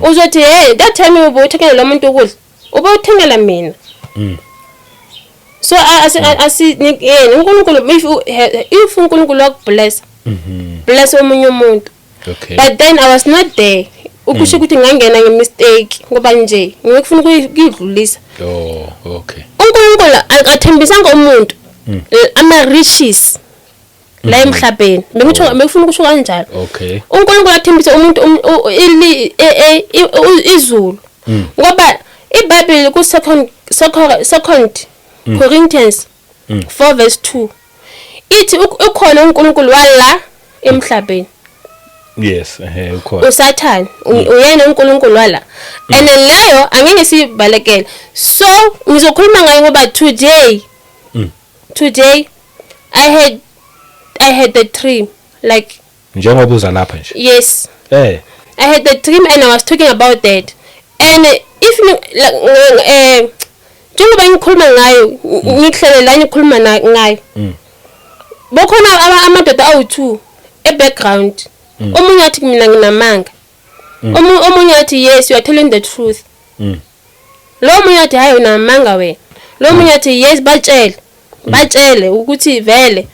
S1: uzothi hey that time ubuthengela lo muntu ukudla ubuthengela mina so uNkulunkulu if uNkulunkulu wakubless bless omunye umuntu
S2: okay
S1: but then I was not there ukusho ukuthi ngangena ngemistake ngoba nje ngikufuna ukuyidlulisa
S2: okay
S1: uNkulunkulu akathembisanga umuntu ama riches la emhlabeni bengifuna ukusho kanjalo
S2: okay
S1: uNkulunkulu athembisa umuntu izulu ngoba iBhayibheli ku second Corinthians 4 verse 2 ithi ukhona uNkulunkulu wala emhlabeni
S2: yes ukhona
S1: uSathane uyena uNkulunkulu wala and leyo angeke sibalekele so ngizokhuluma ngayo ngoba today I had the dream like
S2: njengoba uza lapha nje
S1: yes I had the dream and I was talking about that and if njengoba ngikhuluma ngayo ngihlele la ngikhuluma ngayo bokhona amadoda awu2 ebackground omunye athi mina nginamanga omunye athi yes you are telling the truth lo omunye athi hayi unamanga wena lo omunye athi yes batshele ukuthi vele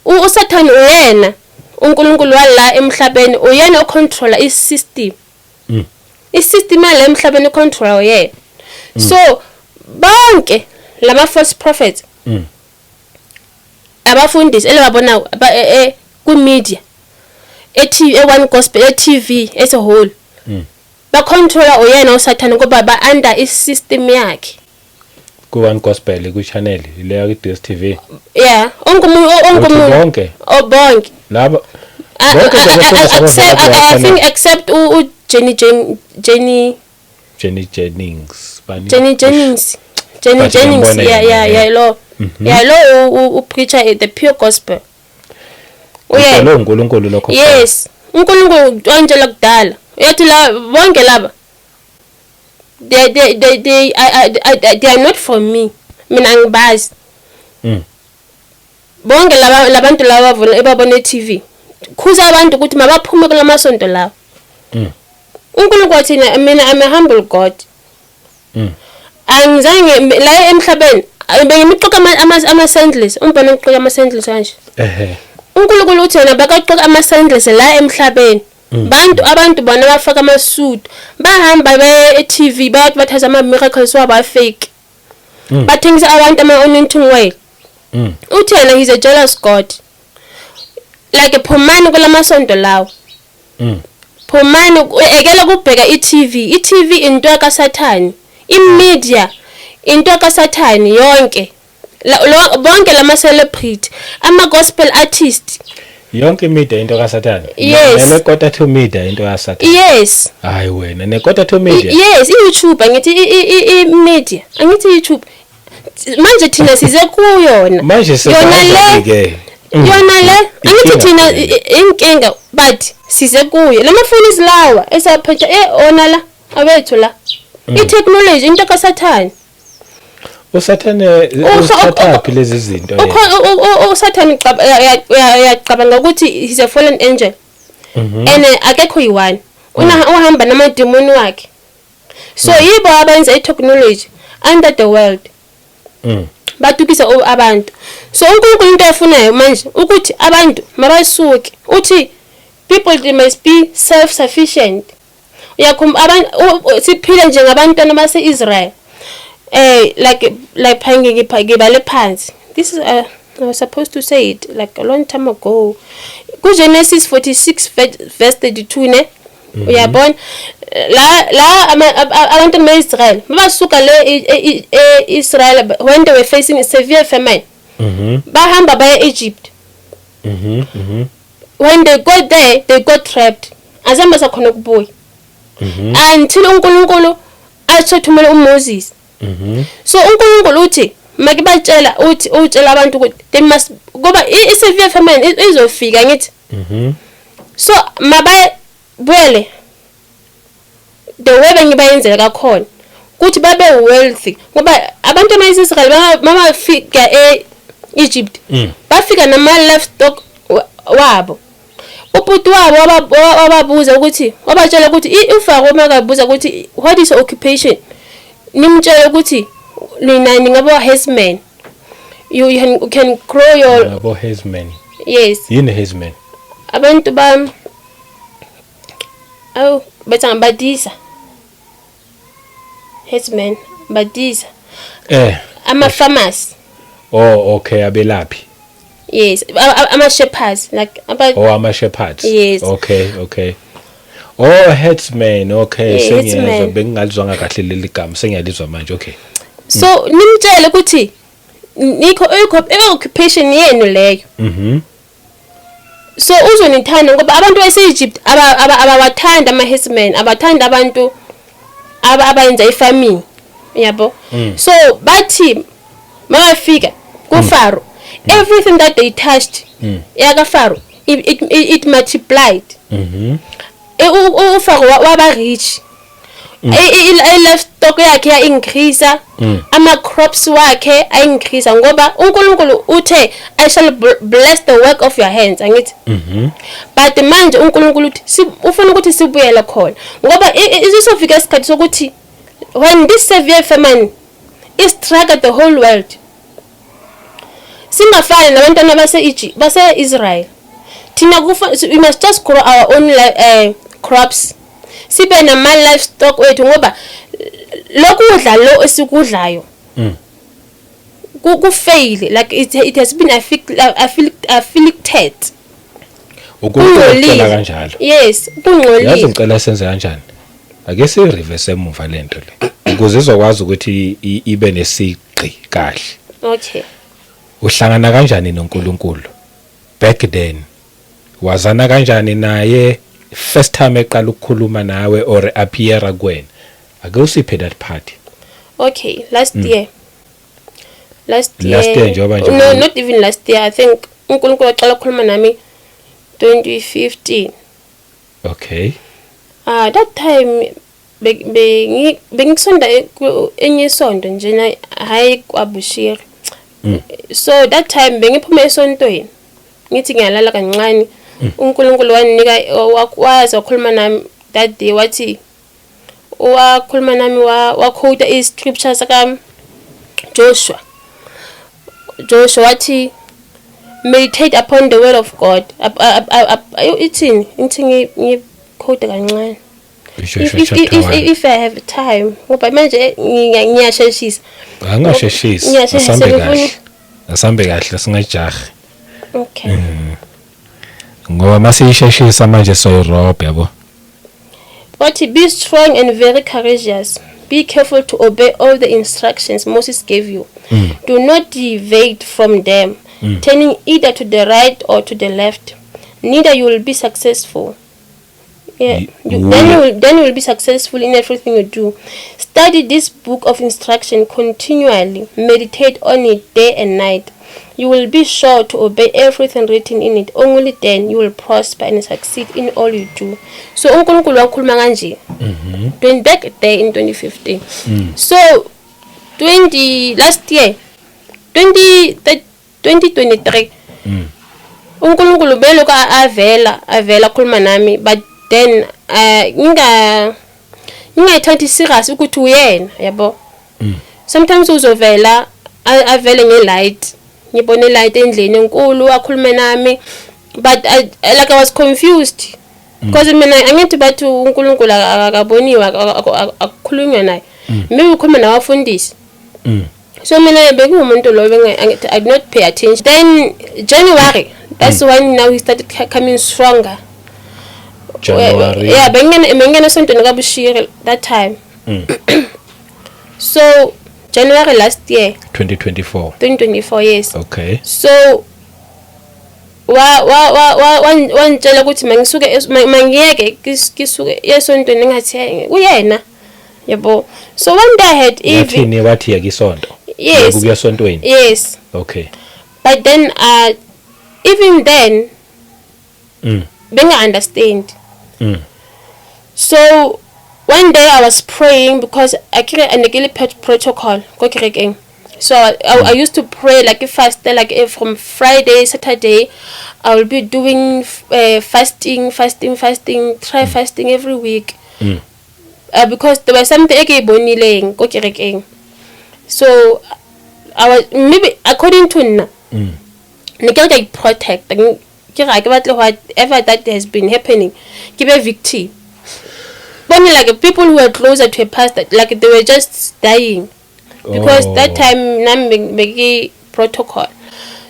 S1: uSathane uyena uNkulunkulu wala emhlabeni uyena ocontroller isystem isystem la emhlabeni ocontroller uyena so bonke lama false prophets abafundisi elababona ku media one gospel TV as a whole ba controller uyena uSathane ngoba ba under isystem yakhe
S2: ku one gospel ku channel ile ku DStv
S1: yeah bonke
S2: laba
S1: I think except Jenny Jennings yeah lo preacher the pure gospel
S2: lo uNkulunkulu lokho
S1: yes uNkulunkulu wanjela kudala yathi la bonke laba they are not for me mina angibazi bonke labantu laba bavula ebabone TV khuza abantu ukuthi mabaphume kulamasonto lawo uNkulunkulu wathi mina I'm a humble God angizange la emhlabeni bengimiqoka ama-sandals umbona ngiqoka ama-sandals kanje uNkulunkulu uthi yena bakaqoka ama-sandals la emhlabeni abantu bona bafaka amasuit bahamba be-TV bayadvertise ama-miracles waba fake bathengisa abantu ama-anointing oil uthi yena he's a jealous God like phumani kulamasonto lawo phumani ekela kubheka i-TV into kaSathane imedia into kaSathane yonke bonke lama celebrity ama gospel artist
S2: yonke media into kaSathane
S1: yes
S2: nekota to media into kaSathane
S1: yes
S2: hayi wena nekota to media
S1: yes iYouTube angithi i-media angithi iYouTube manje thina size kuyona
S2: manje sesike
S1: yona le angithi thina inkinga but size kuyo lamafoni isilawa esaphethe ona la abethu la i-technology into kaSathane
S2: usathane usathapi lezi zinto
S1: usathane uyacabanga ukuthi he's a fallen angel and akekho yiwani uhamba namademoni wakhe so yibo abenza i-technology under the world batukisa abantu so uNkulunkulu into efunayo manje ukuthi abantu mabasuke uthi people they must be self-sufficient abantu siphile njengabantwana base-Israel like ngibale phansi this is I was supposed to say it like a long time ago Genesis 46 verse 32 ne uyabona la abantwana base-Israel mabasuka le Israel when they were facing a severe famine bahamba baya Egypt when they got there they got trapped azamba sakhona ukubuya until uNkulunkulu athumela uMoses so uNkulunkulu uthi makibatshela utshela abantu ukuthi they must ngoba i-severe famine izofika ngithi so mababuyele the way bengibayenzela kakhona ukuthi babe wealthy ngoba abantu base-Israel mabafika e-Egypt bafika nama livestock wabo uputi wabo wababuza ukuthi wabatshela ukuthi uFaro makabuza ukuthi what is your occupation nimtshela ukuthi nina ngabo herdsmen you can grow your
S2: ngabo herdsmen
S1: yes
S2: yini herdsmen
S1: abantu betanga badisa herdsmen badisa ama farmers
S2: okay abelaphi
S1: yes ama shepherds like
S2: ama shepherds
S1: yes
S2: okay herdsmen okay sengiyezwa bengingalizwanga kahle leli gama sengiyalizwa manje okay
S1: so nimtshele ukuthi nikho occupation yenu leyo so uzonithanda ngoba abantu base-Egypt abawathanda ama herdsmen abathanda abantu abayenza i-farming yabo so bathi mabafika kuFaro everything that they touched yaka Pharaoh it multiplied uFaro waba rich i-livestock yakhe ya increase ama crops wakhe a increase ngoba uNkulunkulu uthe I shall bless the work of your hands angithi but manje uNkulunkulu uthi ufuna ukuthi sibuyele khona ngoba izofika isikhathi sokuthi when this severe famine is struck the whole world singafani nabantwana base-Egypt base-Israel thina we must just grow our own crops sibe nama livestock wethu ngoba lokudla lo esikudlayo kufail like it has been afflicted
S2: ukucela kanjalo
S1: yes kungcolile
S2: yazi ngicela senze kanjani ake si reverse emuva lento le ukuze izokwazi ukuthi ibe nesiqi kahle
S1: okay
S2: uhlangana kanjani noNkulunkulu back then wazana kanjani naye first time eqala ukukhuluma nawe or appear kuwena ake usiphe that party
S1: okay last year
S2: njoba nje
S1: no not even last year I think uNkulunkulu waqala ukukhuluma nami 2015
S2: okay
S1: that time bengisonda enye isonto nje hayi kwaBushiri so that time bengiphuma esontweni ngithi ngiyalala kancane uNkulunkulu wanika wakwazi ukukhuluma nami that day wathi wakhuluma nami waquote i-scriptures ka Joshua wathi meditate upon the word of God ithini ngiquote kancane if I have time ngoba manje ngiyasheshisa
S2: angasheshisi asambe kahle singajahi
S1: okay
S2: ngoba masiyisheshisa manje soyirobe yabo
S1: but be strong and very courageous be careful to obey all the instructions Moses gave you do not deviate from them turning either to the right or to the left neither you will be successful then you will be successful in everything you do. Study this book of instruction continually. Meditate on it day and night. You will be sure to obey everything written in it. Only then you will prosper and succeed in all you do. So uNkulunkulu wakhuluma kanje. Back there in 2015. So last year 2023 uNkulunkulu beloko avela khuluma nami, but then ngingayithathi serious ukuthi uyena yabo. Sometimes uzovela avele ngelight, ngibone light endlini enkulu akhulume nami, but I was confused because mina angithi bathi uNkulunkulu akaboniwa akukhulunywa naye, maybe ukhuluma nabafundisi. So mina bekuwumuntu lo I did not pay attention. Then January, that's when now he started coming stronger.
S2: January.
S1: Yeah, bengena sontweni kaBushiri that time. So January last year 2024, yes.
S2: Okay.
S1: So wantshela ukuthi mangiyeke kisuke esontweni ngathi uyena yabo. So one day I had
S2: even wathi yakisonto.
S1: Yes.
S2: Ukuya sontweni.
S1: Yes.
S2: Okay.
S1: But then even then benga understand. So one day I was praying because I create a negative protocol go kerekeng. So I used to pray like a fast, like from Friday, Saturday I will be doing fasting, try fasting every week. Because there was something ekebonileng go kerekeng. So I was maybe according to Nikelka protect whatever that has been happening, give a victim. Only like people who were closer to a pastor, like they were just dying. Because that time nam protocol.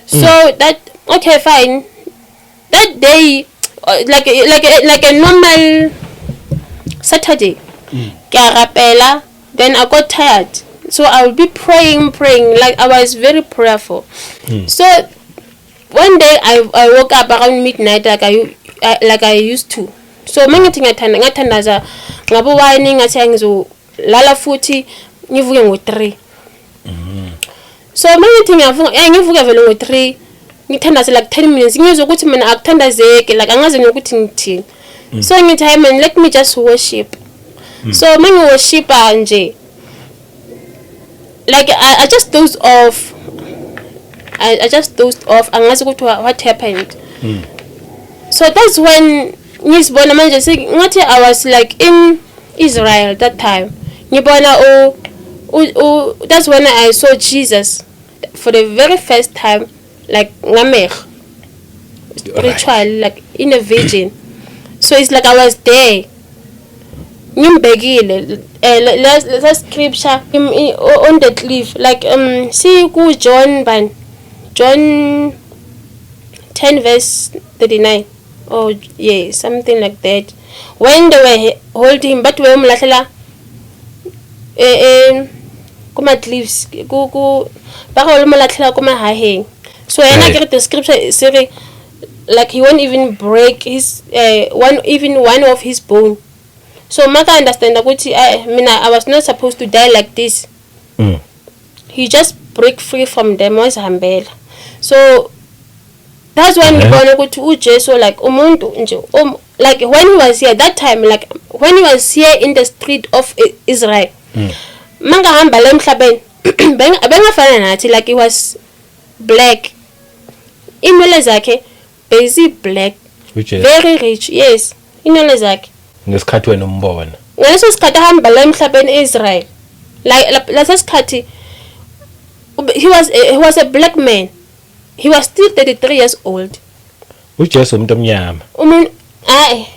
S1: So that okay fine. That day like a normal Saturday. Then I got tired. So I would be praying, like I was very prayerful. So one day I woke up around midnight like I used to. So mangithi ngathandaza ngabo wine ngathi ngizolala futhi ngivuke ngo3. So mangithi ngivuke vele ngo3 ngithandaza like 10 minutes ngizwe ukuthi mina akuthandazeke like angazi nokuthi ngithini. So ngithi hey man, let me just worship. So mangi worship nje like I just dozed off. I just dozed off angazi ukuthi what happened. So that's when ngizibona manje ngathi I was like in Israel that time. Ngibona that's when I saw Jesus for the very first time, like ngamehlo spiritual, like in a vision. So it's like I was there. Ngimbekile let's scripture on the cliff, like see ku John 10 verse 39. Oh yeah, something like that. When they were holding him, but we umlahlela kuma cliffs ku ba go umlahlela kuma haheng. So yena ke the scripture say like he won't even break his one of his bone. So maka understand ukuthi I was not supposed to die like this. He just break free from them was hambela. So that's when ngibona ukuthi uJesu like umuntu nje like when he was here that time, like when he was here in the street of Israel, mangahamba la emhlabeni bengafana nathi, like he was black, inwele zakhe bezi black, very rich. Yes, inwele zakhe
S2: ngesikhathi wena umbona
S1: ngaleso sikhathi ahamba la emhlabeni Israel, like leso sikhathi he was a black man. He was still 33 years old.
S2: uJesu umuntu omnyama.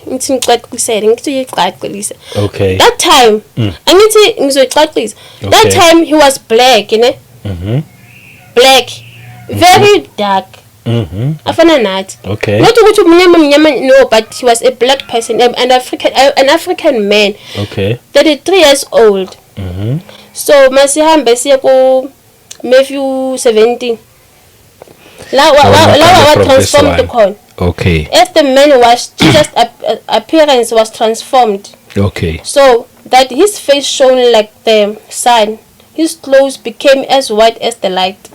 S1: Ngithi ngicacise ngithi uyicacise.
S2: Okay.
S1: That time angithi ngizoyicacisa. That time he was black, black, very dark. Afana nathi.
S2: Okay.
S1: Not ukuthi umnyama no, but he was a black person, an African man.
S2: Okay.
S1: 33 years old. So masihambe siya ku Matthew 17. Lawa transformed the corn.
S2: Okay.
S1: As the man was, Jesus' appearance was transformed.
S2: Okay.
S1: So that his face shone like the sun, his clothes became as white as the light.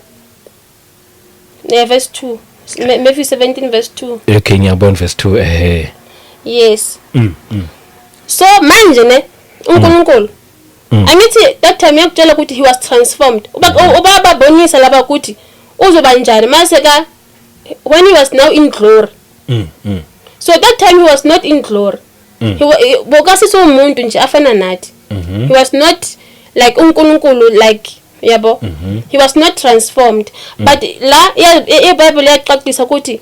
S1: Verse 2. Matthew 17 verse 2.
S2: Okay, ngiyabona verse 2.
S1: Yes. So manje ne uNkulunkulu angithi that time yakutshela ukuthi he was transformed ubababonisa laba ukuthi uzoba njani mase ka when he was now in glory. So that time he was not in glory. Bokasiso umuntu nje afana nathi. He was not like uNkulunkulu like yabo. He was not transformed. But la iBible yaqaqisa ukuthi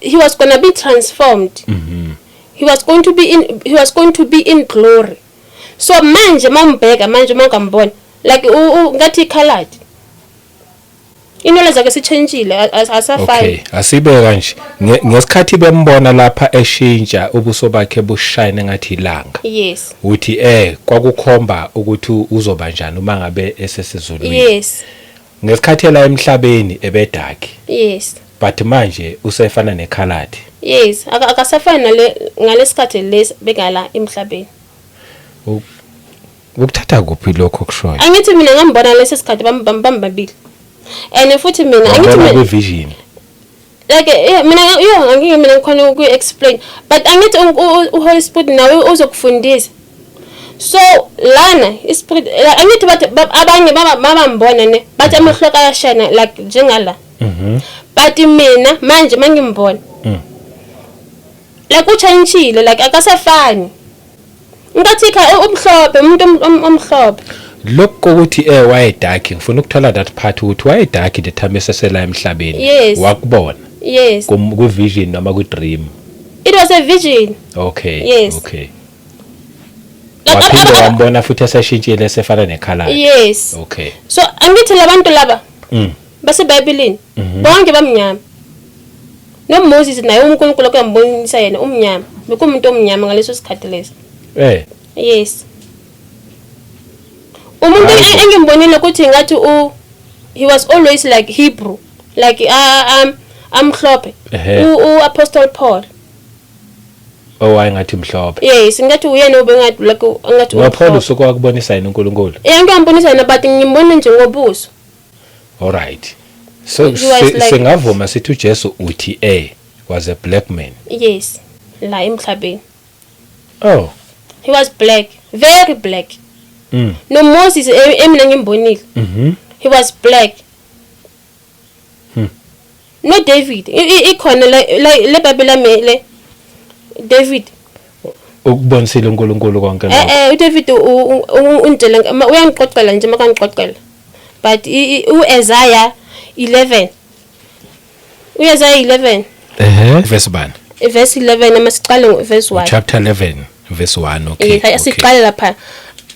S1: he was going to be transformed. He was going to be in glory. So manje mambheka manje mangambona like ngathi colored. Inole zakhe sichangeile asafani.
S2: Okay, asibe kanje. Ngesikhathi bembona lapha eshintsha ubuso bakhe bushine ngathi ilanga.
S1: Yes.
S2: Uthi kwakukhomba ukuthi uzoba njani uma ngabe esesizulwini.
S1: Yes.
S2: Ngesikhathi la emhlabeni ebedark.
S1: Yes.
S2: But manje usefana necolored.
S1: Yes, akasafana ngalesikhathi lesi bekala emhlabeni.
S2: Ukuthatha kuphi lokho kushoyo?
S1: Angithi mina ngambona lesi sikhathi bambabili. And futhi mina angithi
S2: mina vision.
S1: Like mina ngikhona uku explain, but angithi uHoly Spirit nawe uzokufundisa. So lana ispirit angithi bathi abanye babambona ne bathi amehlo ayashana like njengala. But mina manje mangimbona like uchanchile like akasafani ngathi umhlophe umuntu omhlophe
S2: lokho ukuthi waye dark ngifuna ukuthola that part ukuthi waye dark the time esesela emhlabeni wakubona ku vision noma ku dream.
S1: It was a vision.
S2: Okay.
S1: Yes.
S2: Okay. Waphinde wambona futhi esashintshile sefana necolor.
S1: Yes.
S2: Okay.
S1: So angithi labantu laba base eBhayibhelini bonke bamnyama. No Moses naye uNkulunkulu okuyambonisa yena umnyama bekumuntu omnyama ngaleso sikhathi leso. Yes. Umuntu engimbonile ukuthi ngathi he was always like Hebrew like amhlophe Apostle Paul.
S2: Wayengathi mhlophe.
S1: Yes, ngathi uyena ubengathi like ngathi
S2: uPaul usokwakubonisa yena uNkulunkulu.
S1: Ngiyambonisa yena but ngimbona nje ngobuso.
S2: All right. So singavuma sithi uJesu uthi was a black man.
S1: Yes, la emhlabeni.
S2: Oh.
S1: He was black, very black. No Moses emina ngimbonile. He was black. No David. Ikhona le Bible le David.
S2: Ukubonisile uNkulunkulu konke lokho.
S1: uDavid untela uyangiqoqela nje makangiqoqela. But uIsaiah 11. uIsaiah 11.
S2: Verse 1.
S1: Verse 11 amasiqale verse 1.
S2: Chapter 11 verse 1. Okay.
S1: Asiqale lapha.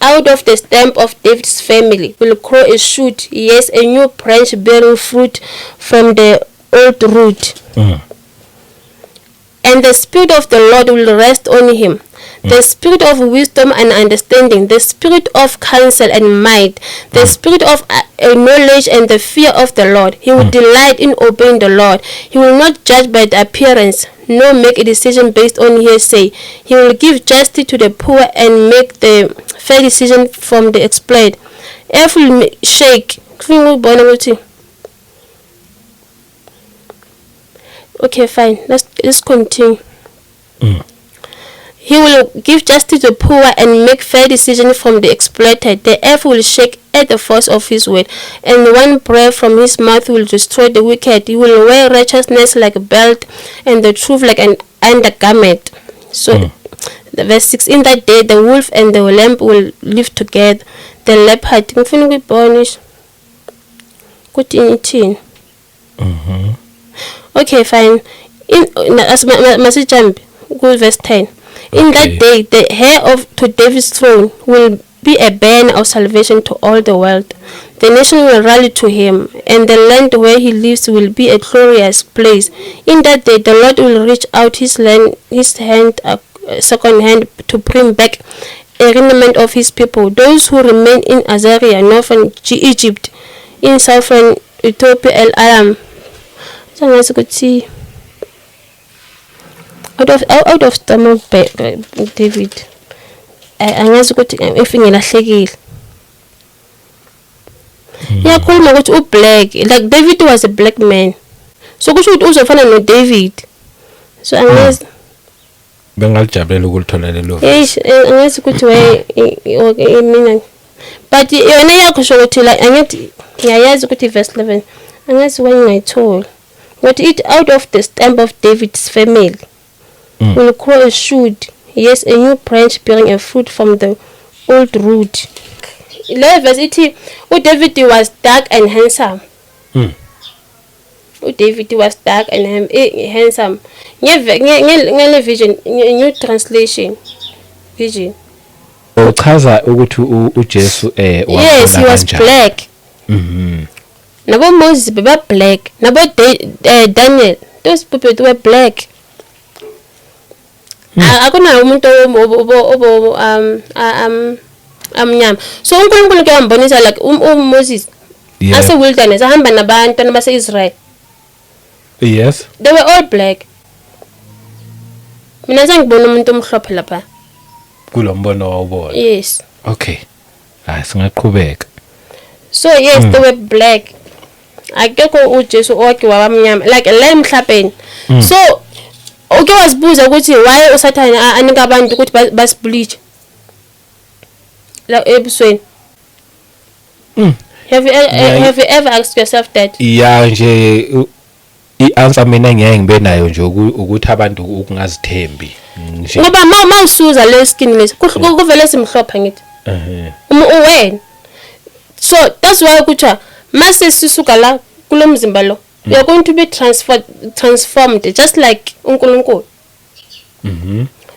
S1: Out of the stamp of David's family will grow a shoot, yes, a new branch bearing fruit from the old root. And the Spirit of the Lord will rest on him. The Spirit of wisdom and understanding, the Spirit of counsel and might, the Spirit of knowledge and the fear of the Lord. He will delight in obeying the Lord. He will not judge by the appearance, nor make a decision based on hearsay. He will give justice to the poor and make the fair decision from the exploit. Earth will shake. Okay, fine. Let's continue. He will give justice to the poor and make fair decisions from the exploited. The earth will shake at the force of his word, and one breath from his mouth will destroy the wicked. He will wear righteousness like a belt, and the truth like an undergarment. So, the verse 6, in that day the wolf and the lamb will live together. The leopard. Okay, fine. Verse 10. In that day, the heir to David's throne will be a banner of salvation to all the world. The nation will rally to him, and the land where he lives will be a glorious place. In that day, the Lord will reach out his second hand to bring back a remnant of his people, those who remain in Azariah, northern Egypt, in southern Ethiopia, El-Alam. Out of stomach David. Angazi ukuthi ngelahlekile. Yakhuluma ukuthi ublack, like David was a black man. So kusho ukuthi uzofana no David. So angazi
S2: Bengalijabulela ukulithola lelo.
S1: Yes, angazi ukuthi okay mina. But yona yakho ukuthi la angithi ngiyayazi ukuthi verse 11 angazi why ngayithola. What it out of the stamp of David's family will grow a shoot, yes, a new branch bearing a fruit from the old root. Le verse ithi David was dark and handsome. David was dark and handsome. Ngele vision, new translation. Vision.
S2: Uchaza ukuthi uJesu
S1: yes, he was black. Nabo Moses beba black. Nabo Daniel, those people were black. Akuna umuntu amnyama. So uNkulunkulu ke wambonisa like Moses ase wilderness ahamba nabantu nabase Israel.
S2: Yes.
S1: They were all black. Mina sengibona umuntu omhlophe lapha.
S2: Kulombono wawubona.
S1: Yes.
S2: Okay. Singaqhubeka.
S1: So yes, they were black. Akekho uJesu oke wabamnyama like la emhlabeni. So uke wasibuza ukuthi why usathane anika abantu ukuthi basibleach. La ebusweni. Have you ever asked yourself that?
S2: Yeah, nje i-answer mina ngeke ngibe nayo nje ukuthi abantu ukungazithembi.
S1: Ngoba mawusuza le skin lesi kuvele simhlopha ngithi. Uwena. So that's why kuthiwa mase sisuka la kulomzimba lo you're going to be transformed just like uNkulunkulu.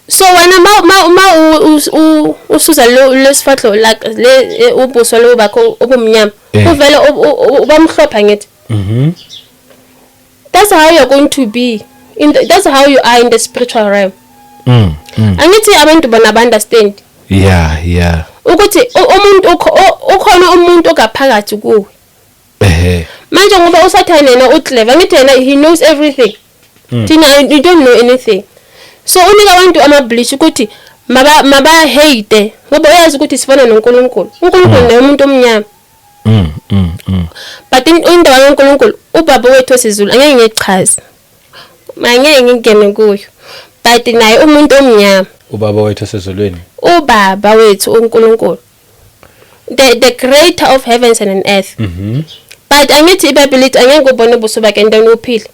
S1: So wena usuza lesifahlo like le ubuso lo bakho obumnyama uvele ubamhlopha ngithi. That's how you're going to be that's how you are in the spiritual realm. Angithi abantu bona understand.
S2: Yeah.
S1: Ukuthi umuntu ukhona umuntu okaphakathi kuwe. Manje ngoba usathane yena uclever ngithi yena he knows everything. Thina you don't know anything. So unika abantu amableach ukuthi maba hate ngoba uyazi ukuthi sifana noNkulunkulu. uNkulunkulu naye umuntu omnyama. But into kaNkulunkulu ubaba wethu osizulu angeke ngichaze. Angeke ngingene kuyo. But naye umuntu omnyama.
S2: Ubaba wethu osezulwini.
S1: Ubaba wethu uNkulunkulu. The creator of heavens and earth. But angithi iBhayibheli lithi angeke ubone ubuso bakhe endaweni uphile.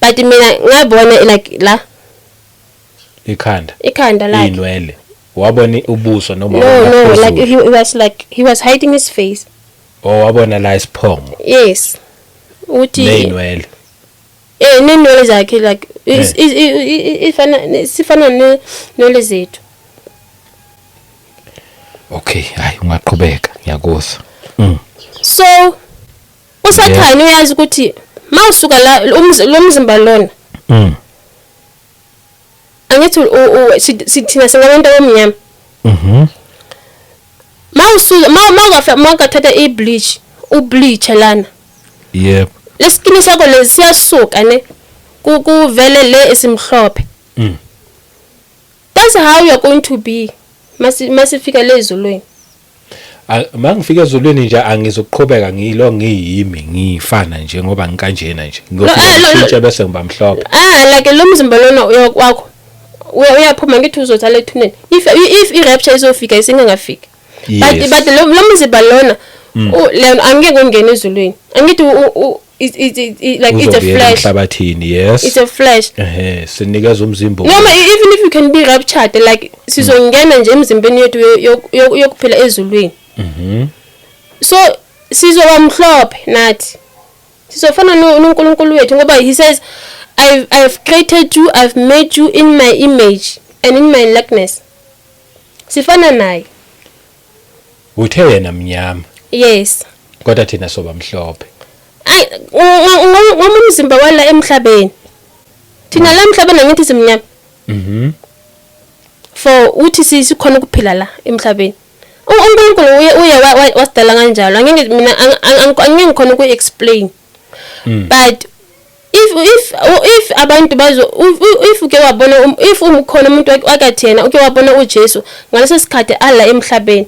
S1: But mina ngabona like la ikhanda like
S2: inwele wabona ubuso noma
S1: no like he was hiding his face.
S2: Wabona la isiphongo.
S1: Yes. Uthi
S2: inwele
S1: nenwele zakhe like sifana nenwele zethu.
S2: Okay, hayi ungaqhubeka ngiyakuzwa.
S1: So usathane uyazi ukuthi mawusuka la lomzimba lona. Angithi sithina singabantu abamnyama. Mawusuka mawukathatha ibleach ubleach lana.
S2: Yep.
S1: Leskin sakho lesiyasuka ne kuvele le esimhlophe. That's how you're going to be. Masifika lezulwini.
S2: Mangifika ezulwini nje angizoqhubeka ngilo ngiyimi ngifana nje ngoba ngikanjena nje. Ngizoshintsha bese ngiba mhlophe.
S1: Like lo mzimba lona wakho. Uyaphuma ngithi uzothala ethuneni. If irapture izofika isingangafika. But lo mzimba lona lena angeke ungene ezulwini. Angithi it's a flesh.
S2: Yes.
S1: It's a flesh.
S2: Sinikeza umzimba.
S1: Noma even if you can be raptured like sizongena nje emzimbeni yethu yokuphila ezulwini. So sizoba mhlophe nathi. Sizofana noNkulunkulu wethu ngoba he says I've created you, I've made you in my image and in my likeness. Sifana naye.
S2: Uthe yena mnyama.
S1: Yes.
S2: Kodwa thina soba mhlophe.
S1: Ngomzimba wala emhlabeni. Thina la emhlabeni angithi simnyama. For uthi sikhona ukuphila la emhlabeni. uNkulunkulu uye wasidala kanjalo angeke mina angeke ngikhona ukuexplain. But if abantu bazo if uke wabona if umkhona umuntu akathena uke wabona uJesu ngaleso sikhathi ala emhlabeni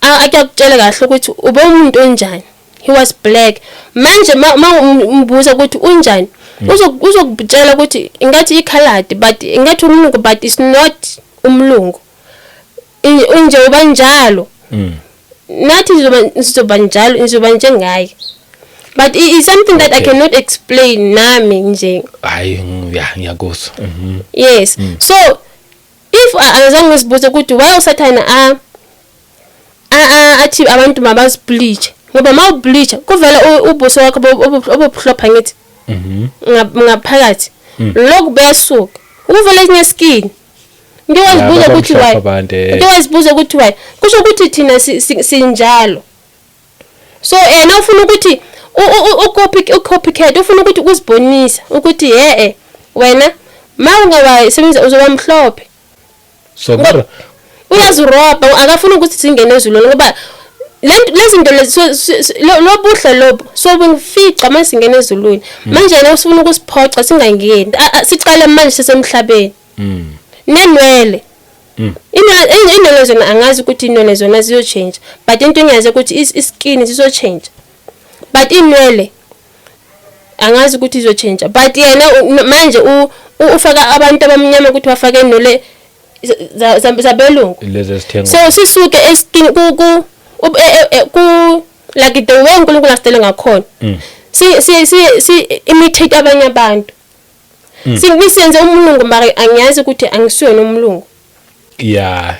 S1: akuyakutshela kahle ukuthi ube umuntu onjani. he was black. Manje umbuza ukuthi unjani uzokutshela ukuthi ingathi i-colored but ingathi umlungu but it's not umlungu unje ubanjalo nathi sizoba njalo ngizoba njengaye but it is something that I cannot explain nami nje
S2: hayi ngiyakuzwa
S1: yes so if azange ngizibuze ukuthi why usathana athi abantu mabazibleach ngoba mawubleach kuvela ubuso wakho obuhlopha ngithi ngaphakathi lokhu besuka ukuvela ezinye skin ngiwazibuza ukuthi why ngiwazibuza ukuthi why kusho ukuthi thina sinjalo so na ufuna ukuthi ucopycat ufuna ukuthi ukuzibonisa ukuthi wena mawungawasebenza uzoba mhlophe
S2: so kodwa
S1: uyaziroba akafuna ukuthi singene ezulwini ngoba lezinto lobuhle lobo sobungifica manje singene ezulwini manje na usifuna ukusiphoxa singangeni sicale manje sesemhlabeni nenwele inwele zona angazi ukuthi inwele zona ziyo change but into engiyazi ukuthi iskin zizo change but inwele angazi ukuthi izo change but yena manje ufaka abantu abamnyama ukuthi bafake inwele zabelungu
S2: lezi sithenga
S1: so sisuke eskin ku like the way uNkulunkulu asitele ngakhona si imitate abanye abantu sisenze umlungu mara angiyazi ukuthi angisiyona umlungu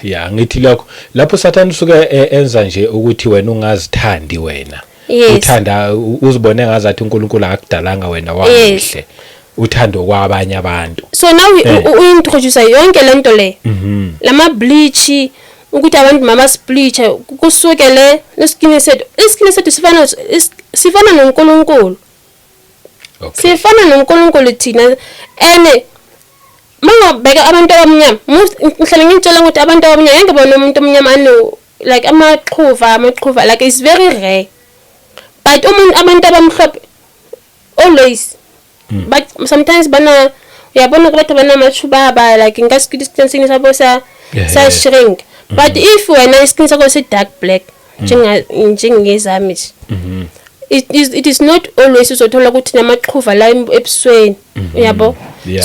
S2: ya ngithi lokho lapho Satan usuke enza nje ukuthi wena ungazithandi wena uthanda uzibone ngazathi uNkulunkulu akudalanga wena wamuhle uthando kwabanye abantu
S1: so now uintroduce yonke lento le lama bleach ukuthi abantu mama spleach kusuke le iskini sethu sifana noNkulunkulu sifana noNkulunkulu thina ene mangabheka abantu abamnyama ngihlala ngitshela ukuthi abantu abamnyama ngeke bona umuntu omnyama like amaqhuva like it's very rare but abantu abamhlophe always but sometimes bana uyabona ukuthi bana amathubaba like ngasikini sabo sa shrink but if wena iskin sakho si dark black njengezami it is not always uzothola ukuthi namaqhuva la ebusweni uyabo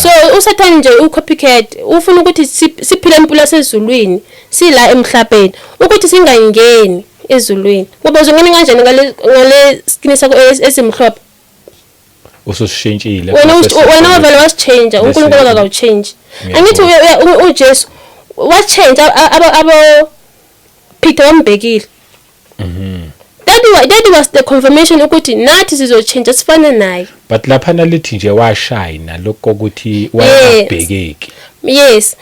S1: so usathana nje ucopycat ufuna ukuthi siphile impilo sezulwini sila emhlabeni ukuthi singangeni ezulwini ngoba uzongena kanjani ngale skin sakho esimhlophe
S2: ususishintshile
S1: wena vele wasichange uNkulunkulu akawuchange angithi uJesu wachange abo Peter wambekile that was the confirmation ukuthi nathi sizochange sifana naye
S2: but lapha nalithi nje washayina lokho ukuthi wayabhekeki
S1: yes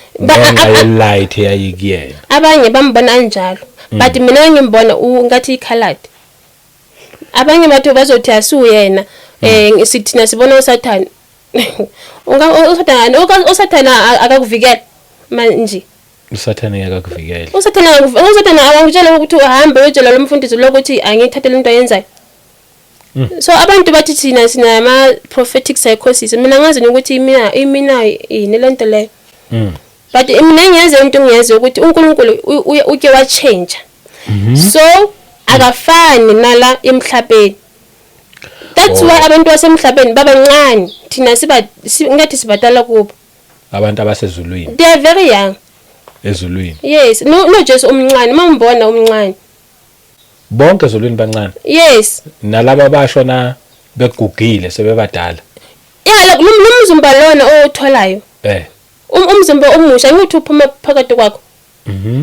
S2: light yayikuyena
S1: abanye bambona kanjalo but mina ngibona ngathi i-colored abanye bathu bazothi asuyena sithina sibona uSathane uSathane akakuvikela manje
S2: uSathane akakuvikela
S1: uSathane akangitshela ukuthi uhambe uyotshela lo mfundisi lokuthi angithathele into ayenzayo so abantu bathi thina sina ama prophetic psychosis mina ngazi ukuthi imina yini lento leyo but mina ngiyazi into ngiyazi ukuthi uNkulunkulu uke wa change so akafani nala emhlabeni that's why abantu basemhlabeni babancane thina ngathi sibadala kubo
S2: abantu abasezulwini
S1: they are very young
S2: ezulwini
S1: yes no just umncane mambona umncane
S2: bonke ezulwini bancane
S1: yes
S2: nalabo bashona begugile sebebadala
S1: like lumzimba lona otholayo umzimba omusha ngithi uphuma phakathi kwakho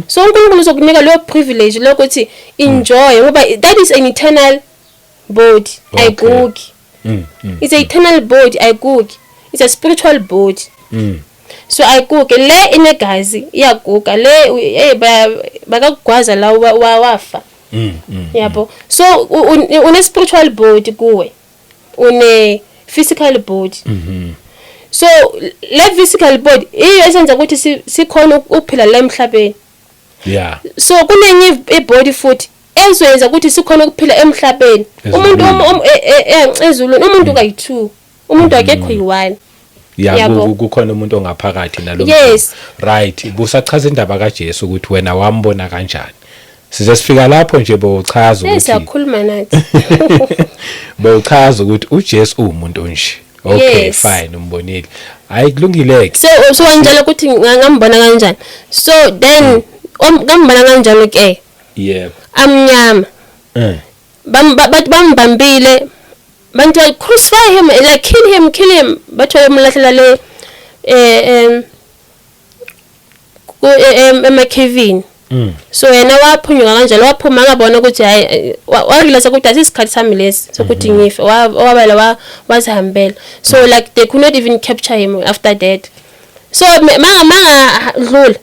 S1: so uNkulunkulu uzokunika leyo privilege lokuthi enjoy ngoba that is an eternal body ayigugi it's an eternal body ayigugi it's a spiritual body so ayigugi le inegazi iyaguga le bakagwaza la wafa yabo so une spiritual body kuwe une physical body so le physical body iyo esenza ukuthi sikhona ukuphila la emhlabeni so kunenye ibody futhi ezoyenza ukuthi sikhona ukuphila emhlabeni umuntu ezulwini umuntu kayi2 umuntu akekho yi1
S2: kukhona umuntu ongaphakathi nalo
S1: yes
S2: right busachaza indaba kaJesu ukuthi wena wambona kanjani size sifika lapho nje bowuchaza ukuthi
S1: siyakhuluma nathi
S2: bowuchaza ukuthi uJesu umuntu nje. Okay, fine, umbonile. Hayi kulungileke.
S1: So wanjalo ukuthi ngambona kanjani. So then ngambona kanjalo ke.
S2: Yebo.
S1: Amnyama. Bambambile. Bantu crucify him, like kill him. Batho bamlahlela le emakevini. So yena waphunyuka kanjalo waphuma ngabona ukuthi hayi warealize ukuthi asisikhathi sami lesi sokuthi ngife wabala wazihambela. So like they could not even capture him after that. So manga dlula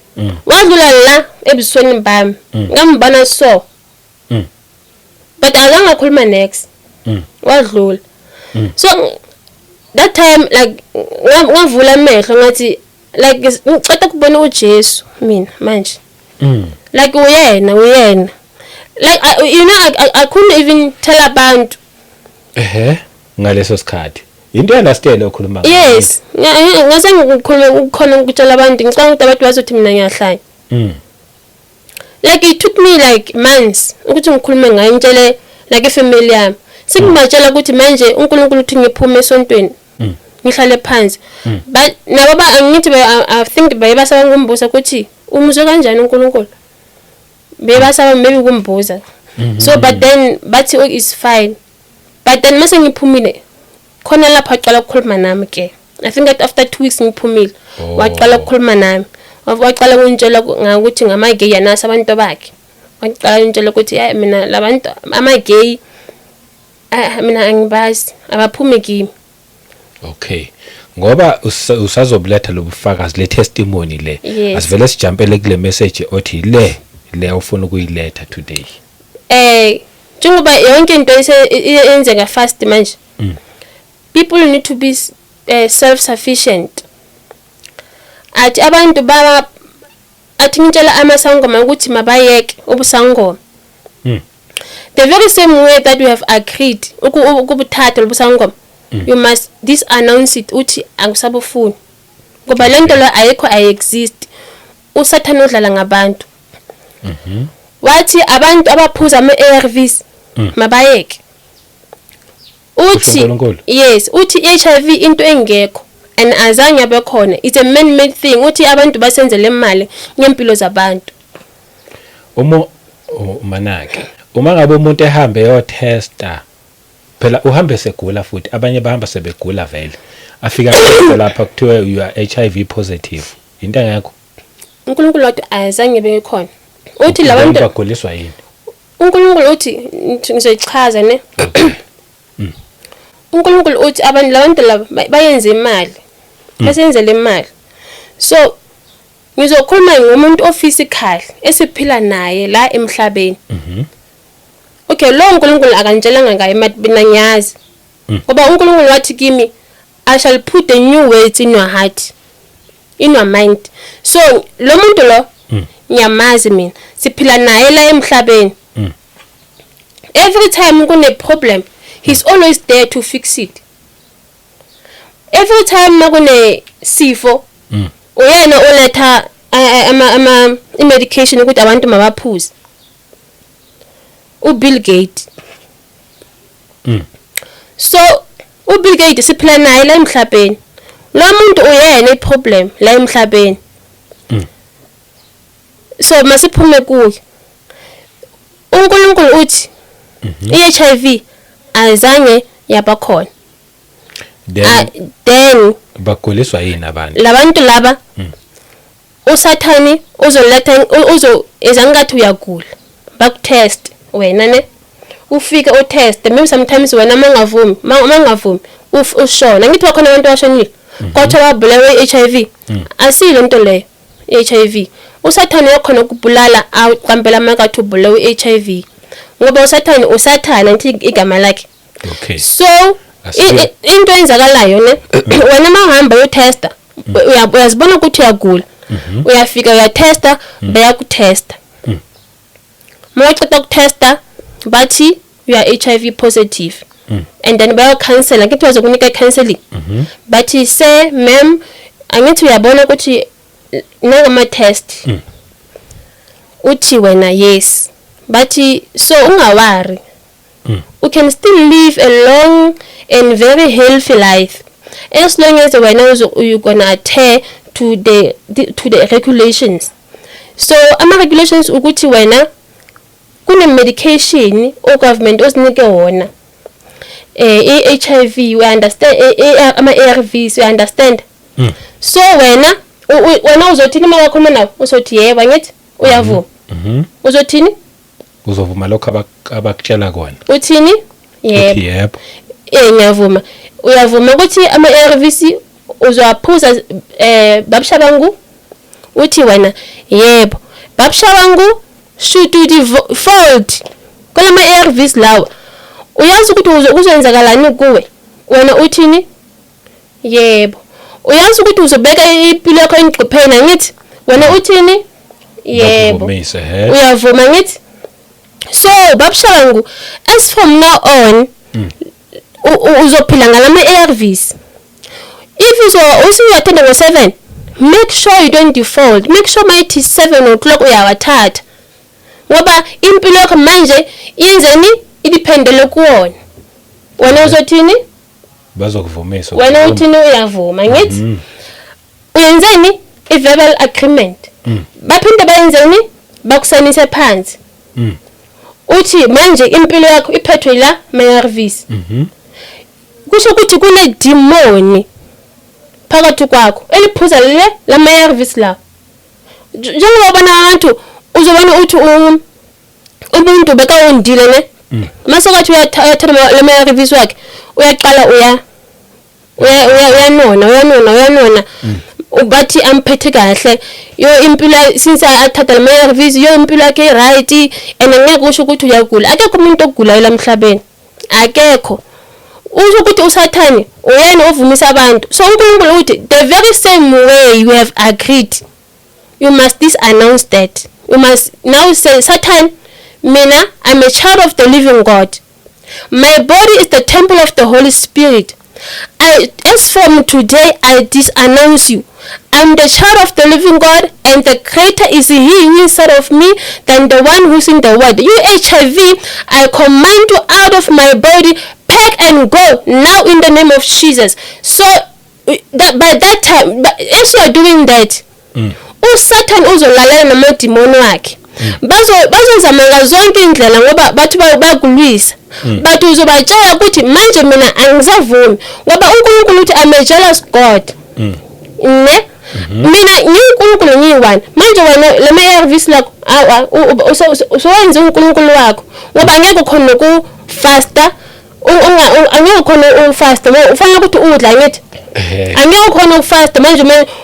S1: wadlula la ebusweni bami ngambona so but azange khuluma next wadlula. So that time like ngavula amehlo ngathi like ngicela ukubona uJesu mina manje. Like uyena like I couldn't even tell abantu
S2: ngaleso sikhathi into understand okhuluma
S1: ngayo. Yes ngase ngikhuluma ukukhona ukutshela abantu ngicela ukuthi abantu bazothi mina ngiyahlanya. Like it took me like months ukuthi ngikhulume ngayo ngitshele like ifamily yami sikubatshela ukuthi manje uNkulunkulu uthi ngiphume esontweni ngihlale phansi but nabo angithi I think bayibasa ngumbuza ukuthi umuzwe kanjani uNkulunkulu bebasaba maybe kumbuza. So but then bathi is fine but then mase ngiphumile khona lapha aqala ukukhuluma nami ke. I think that after 2 weeks ngiphumile waqala ukukhuluma nami waqala ukungitshela ngakuthi ngama-gay yanasa abantu bakhe waqala ukungitshela ukuthi hayi mina labantu ama-gay mina angibazi abaphumi kimi.
S2: Okay, ngoba usazobuletha lobufakazi le testimony le asivele sijampele kule message othi le ufuna ukuyiletha today.
S1: Njengoba yonke into iyenzeka fast manje people need to be self sufficient. Athi abantu baba athi ngitshela amasangoma ukuthi mabayeke ubusangoma. The very same way that we have agreed ukubuthatha lobusangoma you must announce it uthi angisabufuni ngoba lento lo ayikho exist. Usathana udlala ngabantu. Wathi abantu abaphuza ama-ARVs mabayeke. Uthi yes uthi HIV into engekho and azange abekhona, it's a man-made thing. Uthi abantu basenzele imali ngempilo zabantu.
S2: Manake uma ngabe umuntu ehambe yotesta phela uhambe segula futhi abanye bahamba sebegula vele afika lapha kuthiwa you are HIV positive into engekho
S1: uNkulunkulu wathi azange bekhona. Uthi labantu
S2: baguliswa yini
S1: uNkulunkulu uthi ngizoyichaza ne uNkulunkulu uthi labantu laba bayenza imali basenzele imali. So ngizokhuluma ngomuntu ophysical esiphila naye la emhlabeni. Okay, lo uNkulunkulu akantshelanga ngaye mina ngiyazi ngoba uNkulunkulu wathi kimi I shall put the new words in your heart, in your mind. So lo muntu lo ngiyamazi mina siphila naye la emhlabeni. Every time kune problem he's always there to fix it. Every time makune sifo uyena oletha ama medication ukuthi abantu mabaphuze. uBill Gates. So uBill Gates siphila naye la emhlabeni. Lo muntu uyena iproblem la emhlabeni. So masiphume kuye. uNkulunkulu uthi iHIV azange yaba khona. Then
S2: baguliswa yini abantu?
S1: Labantu laba uSathani uzoletha ezangathi uyagula. Bakutest wena ne ufika utest maybe sometimes wena mangavumi ushona ngithi wakhona abantu bashonile kodwa wabulawa HIV asile into leyo HIV. Usathani yakhona ukubulala aqambela makathi ubulawa HIV ngoba usathana ngithi igama lakhe.
S2: Okay,
S1: so into enzakalayo ne wena mahamba uyotesta uyazibona ukuthi uyagula uyafika uyatesta bayakutesta. Mawuqeda ukutesta bathi you are HIV positive and then bayo cancel ngithi bazokunika counseling bathi say ma'am angithi uyabona ukuthi nangama test uthi wena yes bathi so ungawari, you can still live a long and very healthy life as long as you're gonna adhere to the regulations. So ama-regulations ukuthi wena kune medication government osinike wona HIV, we understand, ama-ARVs, we understand. So wena uzothini uma wakhuluma nawo uzothi yebo angithi uyavuma. Uzothini?
S2: Uzovuma lokho abakutshela kona.
S1: Uthini? Yebo. Ngiyavuma. Uyavuma ukuthi ama-ARVs uzowaphuza babshabangu? Uthi wena yebo. Babshabangu should you default kula ma-ARVs lawa. Uyazi ukuthi uzoyenzakalani kuwe? Wena uthini? Yebo. Uyazi ukuthi uzobeka impilo yakho engcupheni angithi? Wena uthini? Yebo. Uyavuma ngithi? So babshabangu, as from now on uzophila ngalama-ARVs. If usuyathanda ngo-7, make sure you don't default. Make sure mayithi 7 o'clock uyawathatha. Ngoba impilo yakho manje yenzeni idependele kuwona. Wena uzothini?
S2: Bazokuvumisa.
S1: Wena uthini uyavuma ngithi? Uyenzeni i-verbal agreement. Baphinde bayenzeni bakusanise phansi. Uthi manje impilo yakho iphethwe la ma-ARVs. Kusho ukuthi kule demoni phakathi kwakho eliphuza la ma-ARVs la. Njengoba ubona abantu uzobona uthi umuntu bekawundile ne. Mase kwathi uyathatha la ma-ARVs wakhe uyaqala uyanona. Ubathi amphethe kahle yo impilo since athatha la ma-ARVs yo impilo yakhe right and ngeke kusho ukuthi uyagula. Akekho umuntu ogulayo lamhlabeni. Akekho. Usho ukuthi usathani uyena ovumisa abantu. So uNkulunkulu uthi the very same way you have agreed, you must disannounce that. You must now say, Satan, mina, I'm a child of the living God. My body is the temple of the Holy Spirit. As from today, I disannounce you. I'm the child of the living God, and the greater is he who is inside of me than the one who's in the world. You HIV, I command you out of my body, pack and go now in the name of Jesus. So that by that time, as you are doing that, uSatan uzolalela namadimoni wakhe. Bazozama zonke indlela ngoba bathi bayakulwisa. But uzobatshela ukuthi manje mina angisavumi ngoba uNkulunkulu uthi I'm a jealous God. Ne? Mina ngiNkulunkulu ngiyi1. Manje wena le ma-ARVs lakho usowenza uNkulunkulu wakho ngoba ngeke khona ku faster angeke khona ufasta ufanele ukuthi udla ngithi angeke khona ukufasta manje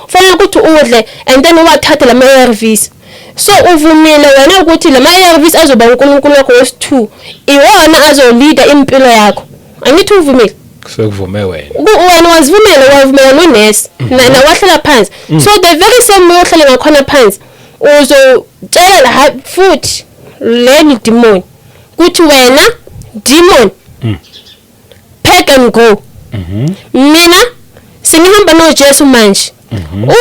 S1: ufanele ukuthi udle and then uwathathe la ma-ARVs. So uvumile wena ukuthi la ma-ARVs azoba uNkulunkulu wakho wesi2 iwona azolida impilo yakho. Angithi uvumile?
S2: Sekuvume wena.
S1: Wena wavumela nonesi na wahlala phansi. So the very same way ohlala ngakhona phansi uzotshela la futhi leni demon kuthi wena demon pack and go. Mina sengihamba noJesu manje.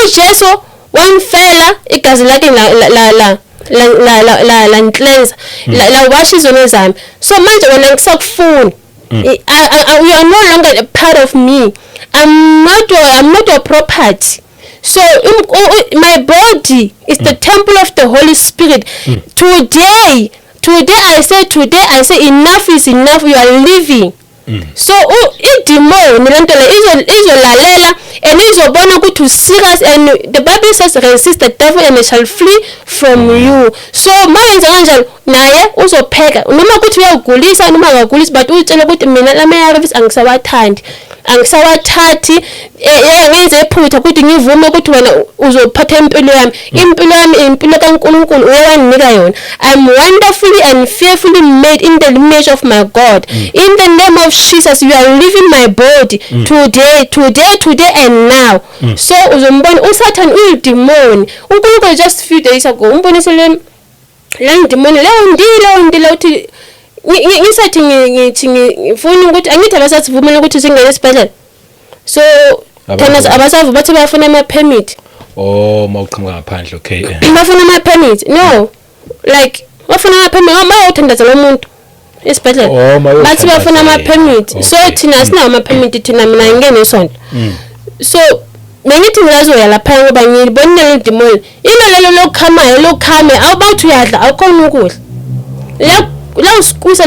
S1: uJesu wamfela igazi lakhe la cleanse la wash izono zami. So manje wena ngisakufuna. You are no longer a part of me. I'm not your property. So my body is the temple of the Holy Spirit. Today I say enough is enough. You are living. So idemon lentela izolalela and izobona ukuthi u serious, and the Bible says resist the devil and he shall flee from you. So mayenza kanjalo naye uzopheka noma ukuthi uyagulisa noma akagulisi, but utshela ukuthi mina la ma-ARVs angisawathathi ngenze iphutha ukuthi ngivume ukuthi wena uzophatha impilo yami. Impilo kaNkulunkulu uyawanika yona. I'm wonderfully and fearfully made in the image of my God. In the name of Jesus, you are living my body today and now. So uzombona uSatan uyidemoni. uNkulunkulu just few days ago umbonise le demoni leyo ndile uthi ngisathi ngifuna ukuthi angithi abasasivumela ukuthi singene esibhedlela. So thina abasavu bathi bafuna ama-permit.
S2: Mawuqhamuka ngaphandle. Okay.
S1: Bafuna ama-permit. No. Like bafuna ama-permit bayothandazela umuntu esibhedlela bathi bafuna ama-permit so thina sinawo ama-permit thina mina ngingene isonto so bengithi ngilazoya lapha ngoba ngibonile idimoni into lelo lokhame awubathi uyadla awukhona ukudla la usikuza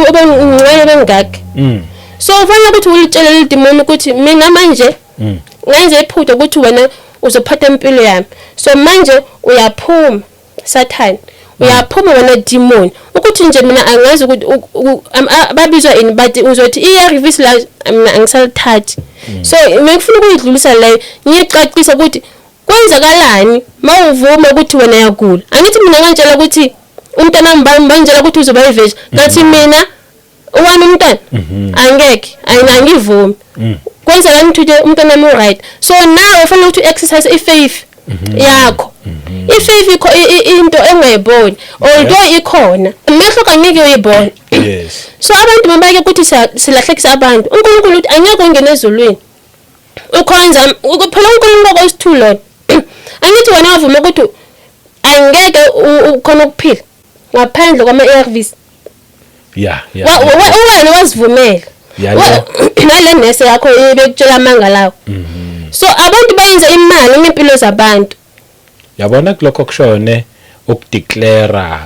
S1: obengcwele bengakhe so ufanele ukuthi ulitshele idimoni ukuthi mina manje ngenze iphutha ukuthi wena uzophatha impilo yami so manje uyaphuma Satan uyaphuma wena demon ukuthi nje mina angazi ukuthi babizwa ini but uzothi i-reverse la mina angisalithathi so ngifuna ukuyidlulisa leyo ngiyicacisa ukuthi kwenzakalani mawuvuma ukuthi wena yagula angithi mina ngantshela ukuthi umntana mbangela ukuthi uzoba iveje ngathi mina wami umntana angeke ayingangivumi kwenzakalani ukuthi umntana wami right so now ufanele ukuthi exercise ifaith yakho ifaith into engayiboni although ikhona mehloka ngeke uyibone
S2: yes
S1: so abantu mabake ukuthi silahlekisa abantu uNkulunkulu uthi angeke ungene ezulwini ukhonza phela uNkulunkulu kwesithulo angithi wena wavuma ukuthi angeke ukhona ukuphila ngaphandle kwama-ARVs wena wazivumela nale nese yakho bekutshela amanga lawo so abantu bayenza imali ngempilo zabantu
S2: yabona kulokho kushone ukudeclare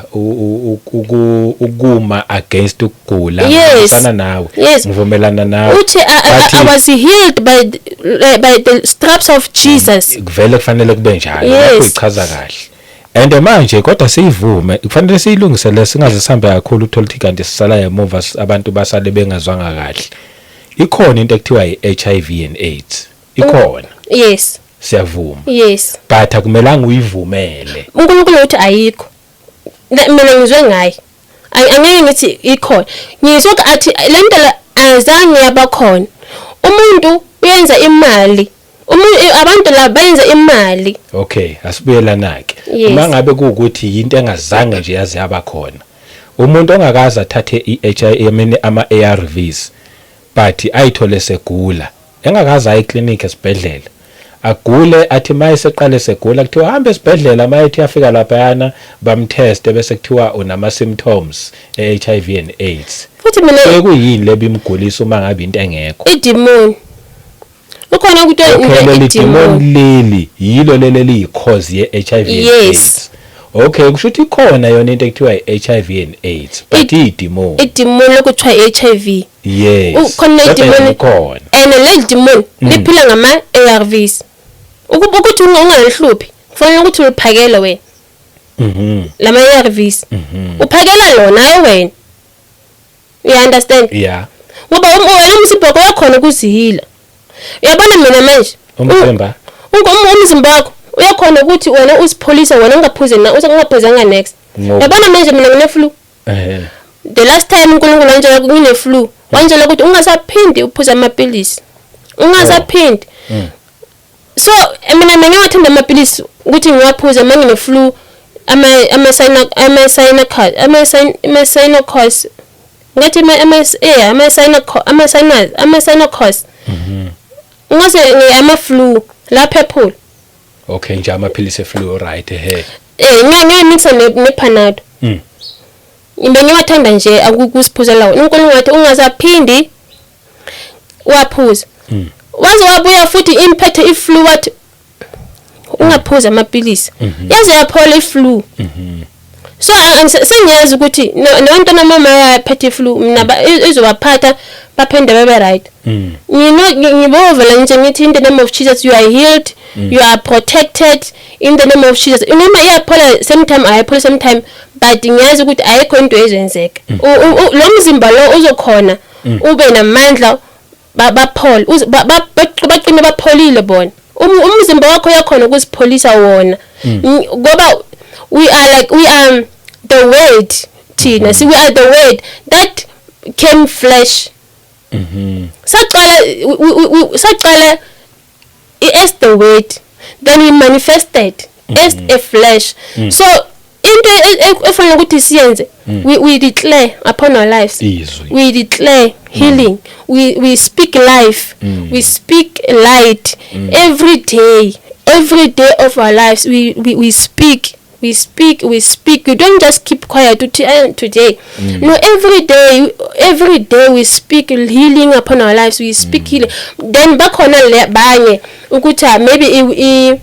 S2: ukuma against ukugula ngifana nawe ngivumelana nawe
S1: uthi I was healed by the stripes of Jesus
S2: kuvele kufanele kube njalo lapho ichaza kahle and manje kodwa siyivume kufanele siyilungisele singaze sihambe kakhulu uthola ukuthi kanti sisala emuva abantu basale bengazwanga kahle ikhona into ekuthiwa i-HIV and AIDS ikhona
S1: yes
S2: siyavuma
S1: yes
S2: but akumelanga uyivumele
S1: uNkulunkulu uthi ayikho mina ngizwe ngayo angeke ngithi ikhona ngizwe athi lento azange yabakhona umuntu uyenza imali abantu la bayenza imali
S2: okay asibuyelana ke uma ngabe kuukuthi into engazange nje yazi yabakhona umuntu ongakaza athathe i-HIV ama-ARVs but ayithole segula engakaza ayiclinic esibhedlela agule athi mayeseqale segula kuthiwa hamba esibhedlela mayethi yafika lapha yana bamteste bese kuthiwa unama symptoms e-HIV and AIDS
S1: futhi mina
S2: kuyini lebimgulisa uma ngabe into engekho
S1: idemon ukhona ukuthi
S2: idemon leli yilo leli cause ye-HIV and AIDS okay kusho ukuthi ikhona yona into ekuthiwa i-HIV and AIDS but idemon
S1: lokuthiwa i-HIV
S2: yes
S1: ukhona idemon
S2: ikhona
S1: and le demon liphila ngama-ARVs ukuthi ungalihluphi kufanele ukuthi uliphakele wena lama-ARVs uphakela lona hayi wena you understand ngoba wena umzimba wakho uyakhona ukuzihila uyabona mina manje umzimba wakho uyakhona ukuthi wena uzipholisa wena ungaphuze na ungaphuzanga next yabona manje mina ngine-flu the last time uNkulunkulu wanjela ngine-flu wanjela ukuthi ungasaphindi uphuza amapilisi ungasaphindi so mina ngingathanda amapilisi ukuthi ngiwaphuze manje ngine-flu ama-sinocos ngathi ama-sinocos ngase ama-flu la phephula
S2: okay nje amaphilisi e-flu right
S1: ngiyamixa ne-Panado ngiwathanda nje akukusiphuzela wona uNkulunkulu wathi ungasaphindi waphuza waze wabuya futhi imphethe i-flu wathi ungaphuza amapilisi yaze yaphola i-flu so sengiyazi ukuthi nabantwana mama yaphethe i-flu mina izobaphatha baphinde bebe right ngibovela nje ngithi in the name of Jesus you are healed you are protected in the name of Jesus noma iyaphola sometime ayiphola sometime but ngiyazi ukuthi ayikho into ezenzeka lo mzimba lo uzokhona ube namandla baphole baqine bapholile bona umzimba wakho yakhona ukusipholisa wona ngoba we are the word thina we are the word that came flesh saqala as the word then we manifested as a flesh so into efanele ukuthi siyenze we declare upon our lives we declare healing we speak life we speak light every day of our lives we speak we speak. You don't just keep quiet today. No, every day we speak healing upon our lives. We speak healing. Then bakhona le banye ukuthi maybe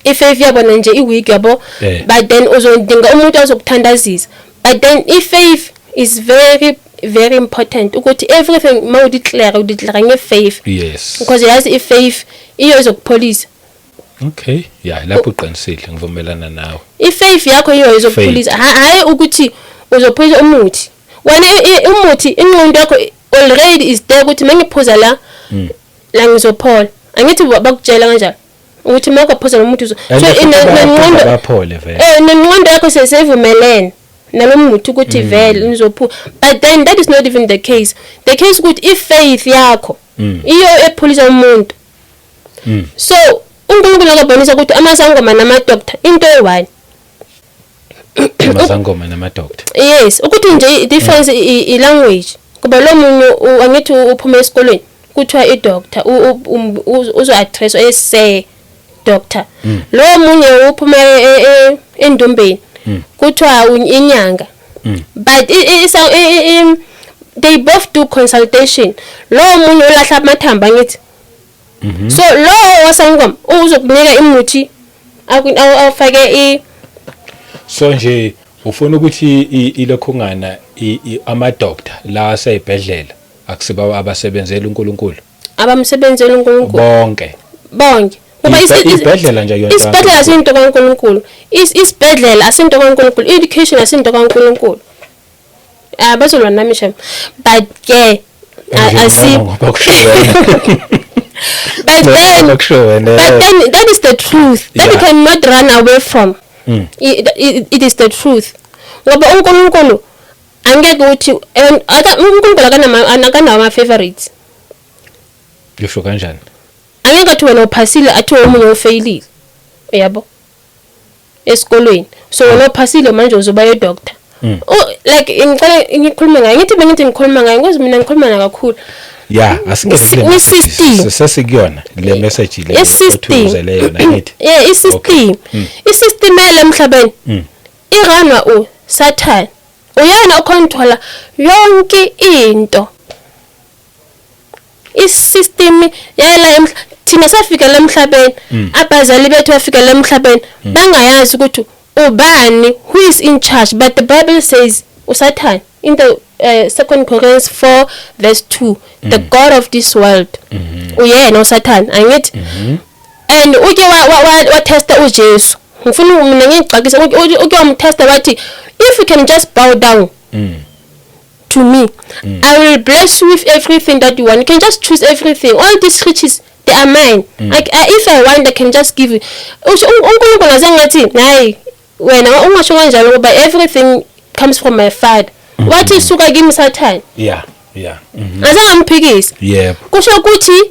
S1: if yabona nje iweek yabo, but then uzodinga umuntu ozokuthandazisa. But then if faith is very very important ukuthi everything mawudeclare ngefaith.
S2: Yes,
S1: because yazi if faith iyo izokupholisa.
S2: Okay, yeah, lapho uqinisile ngivumelana nawe. Ifaith
S1: yakho iyo izokupholisa, hayi ukuthi uzopholisa umuthi. Wena umuthi ingqondo yakho already is there ukuthi mangiphuza la ngizophola. Angithi bakutshela kanjalo ukuthi makaphuza umuthi so ingqondo
S2: baphole vele.
S1: Ingqondo yakho sesevumelene nalomuthi ukuthi vele nizophu. But then that is not even the case. The case ukuthi if faith yakho iyo epholisa umuntu. So uNkulunkulu akabonisa ukuthi amazangoma namadoctor into eyi-1.
S2: Amazangoma namadoctor.
S1: Yes, ukuthi nje difference i-language. Kuba lo munye angithi uphuma esikolweni kuthiwa i-doctor uzo-address ese doctor. Lo munye uphuma endombeni kuthiwa inyanga. But they both do consultation. Lo munye ulahla amathamba ngithi. So lo wasangoma uzokunika imuthi awufake
S2: so nje ufuna ukuthi ilokhungana ama-doctor la aseyibhedlela akusiba abasebenzela uNkulunkulu
S1: abamsebenzela uNkulunkulu bonke ngoba
S2: isibhedlela nje yonke
S1: isibhedlela asinto kaNkulunkulu isibhedlela asinto kaNkulunkulu education asinto kaNkulunkulu bazolwa nami shem but ke asi But then that is the truth that you cannot run away from. It is the truth. Ngoba uNkulunkulu angeke uthi uNkulunkulu akanawo ama favorites.
S2: Yisho kanjani?
S1: Angeke athi wena uphasile athi omunye ufailile. Yabo. Esikolweni. So wena uphasile manje uzoba doctor. Like ngikhuluma ngayo ngithi ngikhuluma ngayo ngoba mina ngikhuluma kakhulu.
S2: Yeah, asingene sesikuyona le message le othuzele yona ngithi.
S1: Yeah, isystem. Isystem emhlabeni. Iranwa Satan. Uyena ocontrola yonke into. Isystem yela thina safika la emhlabeni, abazali bethu bafika la emhlabeni bangayazi ukuthi ubani who is in charge, but the Bible says uSatan in the 2 Corinthians 4 verse 2 the god of this world uyena uSatan angithi and uke wa testa uJesu ngifuna mina ngicakisa uke wamtesta wathi if you can just bow down to me I will bless you with everything that you want. You can just choose everything. All these riches they are mine. If I want I can just give you. uNkulunkulu ngazengathi hayi wena ungasho kanjalo ngoba everything comes from my father. Wathi isuka kimi Satan.
S2: Yeah.
S1: Azangiphikisa.
S2: Yebo.
S1: Kusho ukuthi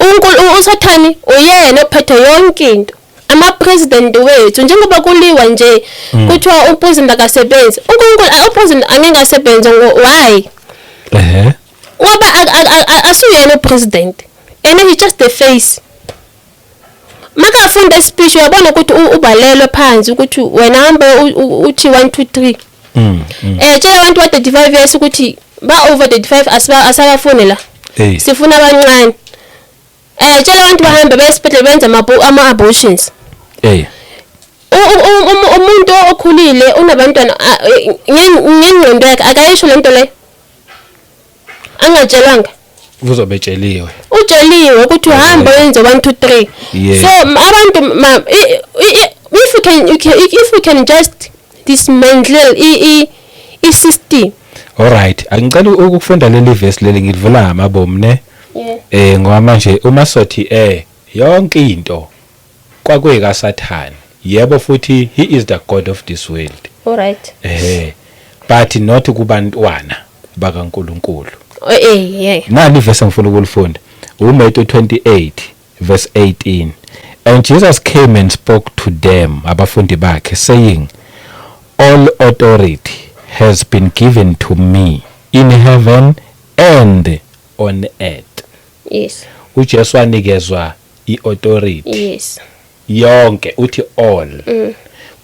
S1: uNkulunkulu uSathani uyena ophethe yonke into. Ama-president wethu njengoba kuliwa nje kuthiwa upresident akasebenzi. uNkulunkulu upresident angeke asebenze why? Ngoba asuyena upresident. And he just the face. Makafunda speech uyabona ukuthi ubalelwe phansi ukuthi wena hamba uthi 1 2 3. Tshela abantu wa 35 years ukuthi ba over 35 asabafuni la. Sifuna abancane. Tshela abantu bahambe besiphethe benza ama-abortions. Umuntu okhulile unabantwana ngengqondo yakhe akayisho lento le. Angatshelanga.
S2: Uzobetsheliwe.
S1: Utsheliwe ukuthi uhamba wenze 1 2 3. So abantu if we can just dismantle i-system.
S2: Alright, angicela ukufunda leli verse leli ngivula amabomu ne. Ngoba manje uma sothi yonke into kwakuyika Sathani. Yebo futhi he is the god of this world.
S1: Alright.
S2: But not kubantwana bakaNkulunkulu. Nali verse ngifuna ukulifunda. uMatthew 28 verse 18. And Jesus came and spoke to them, abafundi bakhe, saying, all authority has been given to me in heaven and on earth.
S1: Yes.
S2: uJesu wanikezwa iauthority.
S1: Yes.
S2: Yonke uthi all.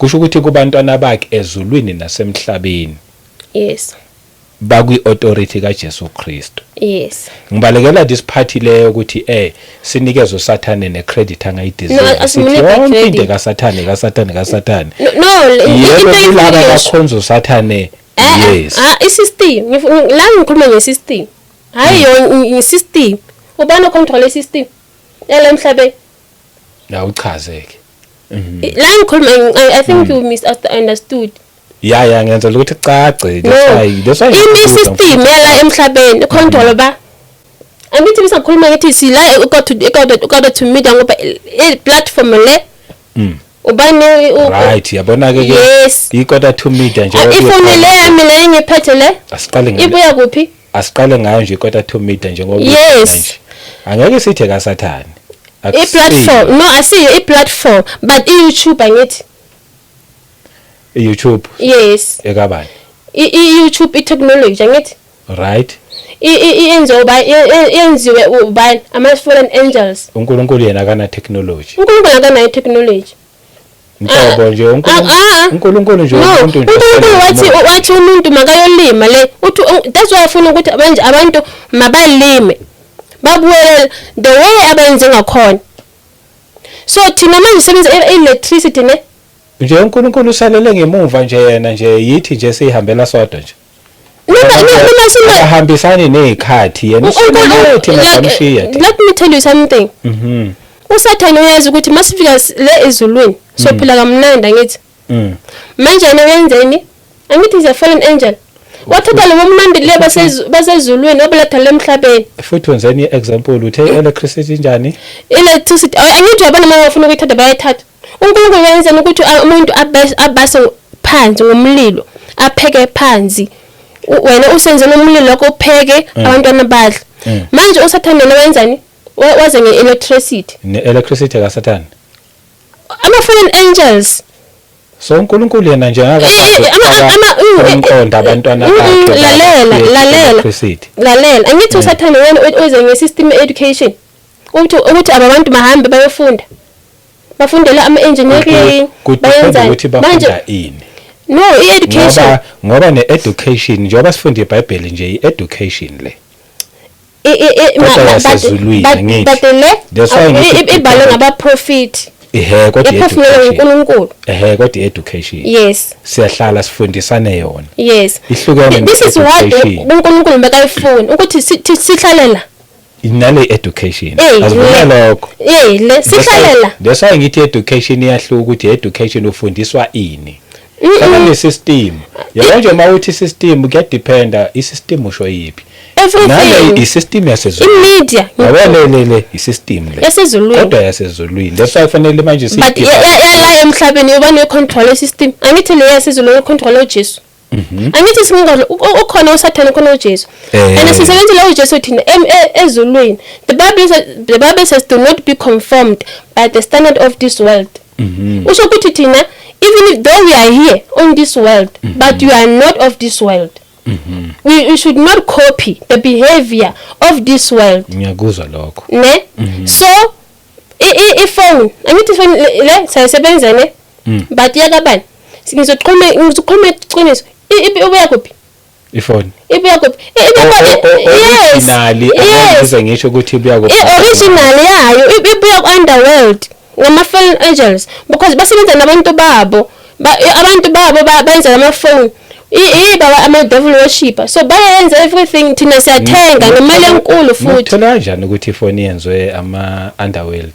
S2: kusho ukuthi kubantwana bakhe ezulwini nasemhlabeni
S1: yes
S2: bakwi-authority kaJesu Kristu.
S1: yes
S2: Ngibalekela disiphathi leyo ukuthi sinikezwe uSathane necredit angayideserve.
S1: No,
S2: Sithi yonke into kaSathane.
S1: no
S2: Yebo laba bakhonza uSathane. Yes.
S1: I-system la ngikhuluma nge-system hayi i-system ubani ocontrol i-system emhlabeni
S2: la uchazeke.
S1: La ngikhuluma I think you misunderstood.
S2: Ya ngenza ukuthi cace
S1: that's why i-system yala emhlabeni control ba angithi bisakhuluma ngithi sila ukade to media ngoba i-platform le ubani
S2: right yabona ke ikota to media nje
S1: ifone le yami le ngiphethe le
S2: asiqale ngayo
S1: ibuya kuphi
S2: asiqale ngayo nje ikota to media nje ngoba
S1: yes
S2: angeke sithe kaSathane
S1: i-platform no asiyo i-platform but i-YouTube angithi
S2: YouTube
S1: yes
S2: ekabani
S1: i-YouTube i-technology angithi
S2: right
S1: yenziwe ubani ama-fallen angels
S2: uNkulunkulu yena kana technology
S1: uNkulunkulu akanayo technology
S2: Ngoba nje uNkulunkulu nje
S1: umuntu wathi umuntu makayolima le uthi that's why ufuna ukuthi abantu mabalime babuye the way abenze ngakhona so thina manje sisebenza electricity ne
S2: nje uNkulunkulu usalele ngemuva nje yena nje yithi nje sihambela sodwa nje
S1: noma
S2: sihambisani nezikhathi yena uSulethi namshiya
S1: let me tell you something uSathane uyazi ukuthi masifika le ezulwini sophila kamnandi ngithi manje yena wenzeni angithi is a fallen angel wathatha lo mnandi le basezulwini obuletha lemhlabeni
S2: futhi wenzeni example uthe electricity njani
S1: electricity angithi yabona manje ufuna ukuyithatha bayithatha uNkulunkulu wenzeni ukuthi umuntu abase phansi ngomlilo apheke phansi wena usenzele umlilo lokho upheke abantwana badla manje uSathane wenzani waze nge-electricity
S2: ne-electricity kaSathane
S1: ama-fallen angels
S2: so uNkulunkulu yena nje ngakaqonda abantwana bakhe
S1: lalela angithi uSathane wena uze nge-system education ukuthi abantu mahambe bayofunda bafundela ama-engineering
S2: bayenzani ukuthi bafunda ini
S1: no i-education
S2: ngoba ne-education njengoba sifunda iBhayibheli nje i-education le
S1: ibhalwe ngabaprofit
S2: kodwa
S1: uNkulunkulu
S2: kodwa i-education
S1: yes
S2: siyahlala sifundisane yona
S1: yes
S2: ihlukene
S1: this is what uNkulunkulu bekayifuna ukuthi sihlalela
S2: inale education azivuma lokho
S1: le sihlalela
S2: that's why ngithi education iyahluka ukuthi education ufundiswa ini kana system yabo nje mawuthi system kuyadependa isystem usho yipi nale isystem yasezulwini
S1: imedia
S2: yabelele isystem le
S1: yasezulwini
S2: kodwa yasezulwini that's why kufanele manje
S1: but yala emhlabeni ubani control system angithi le yasezulwini control uJesu angithi singakho ukhona uSathane ukhona uJesu and sisebenzela uJesu thina ezulwini the Bible says do not be conformed by the standard of this world usho ukuthi thina even if though we are here on this world but we are not of this world we should not copy the behavior of this world
S2: ngiyakuzwa lokho
S1: ne so iphone angithi phone le sayisebenza ne but yakabani ngizoqhuma iqiniso ibuya kuphi
S2: iphone
S1: ibuya kuphi
S2: yes ngisho ukuthi ibuya kuphi
S1: original yayo ibuya underworld ngama-fallen angels because basebenza nabantu babo benza ama-phone baba ama-devil worshipper so bayenza everything thina siyathenga ngemali enkulu futhi
S2: thola kanjani ukuthi ifoni yenziwe ama-underworld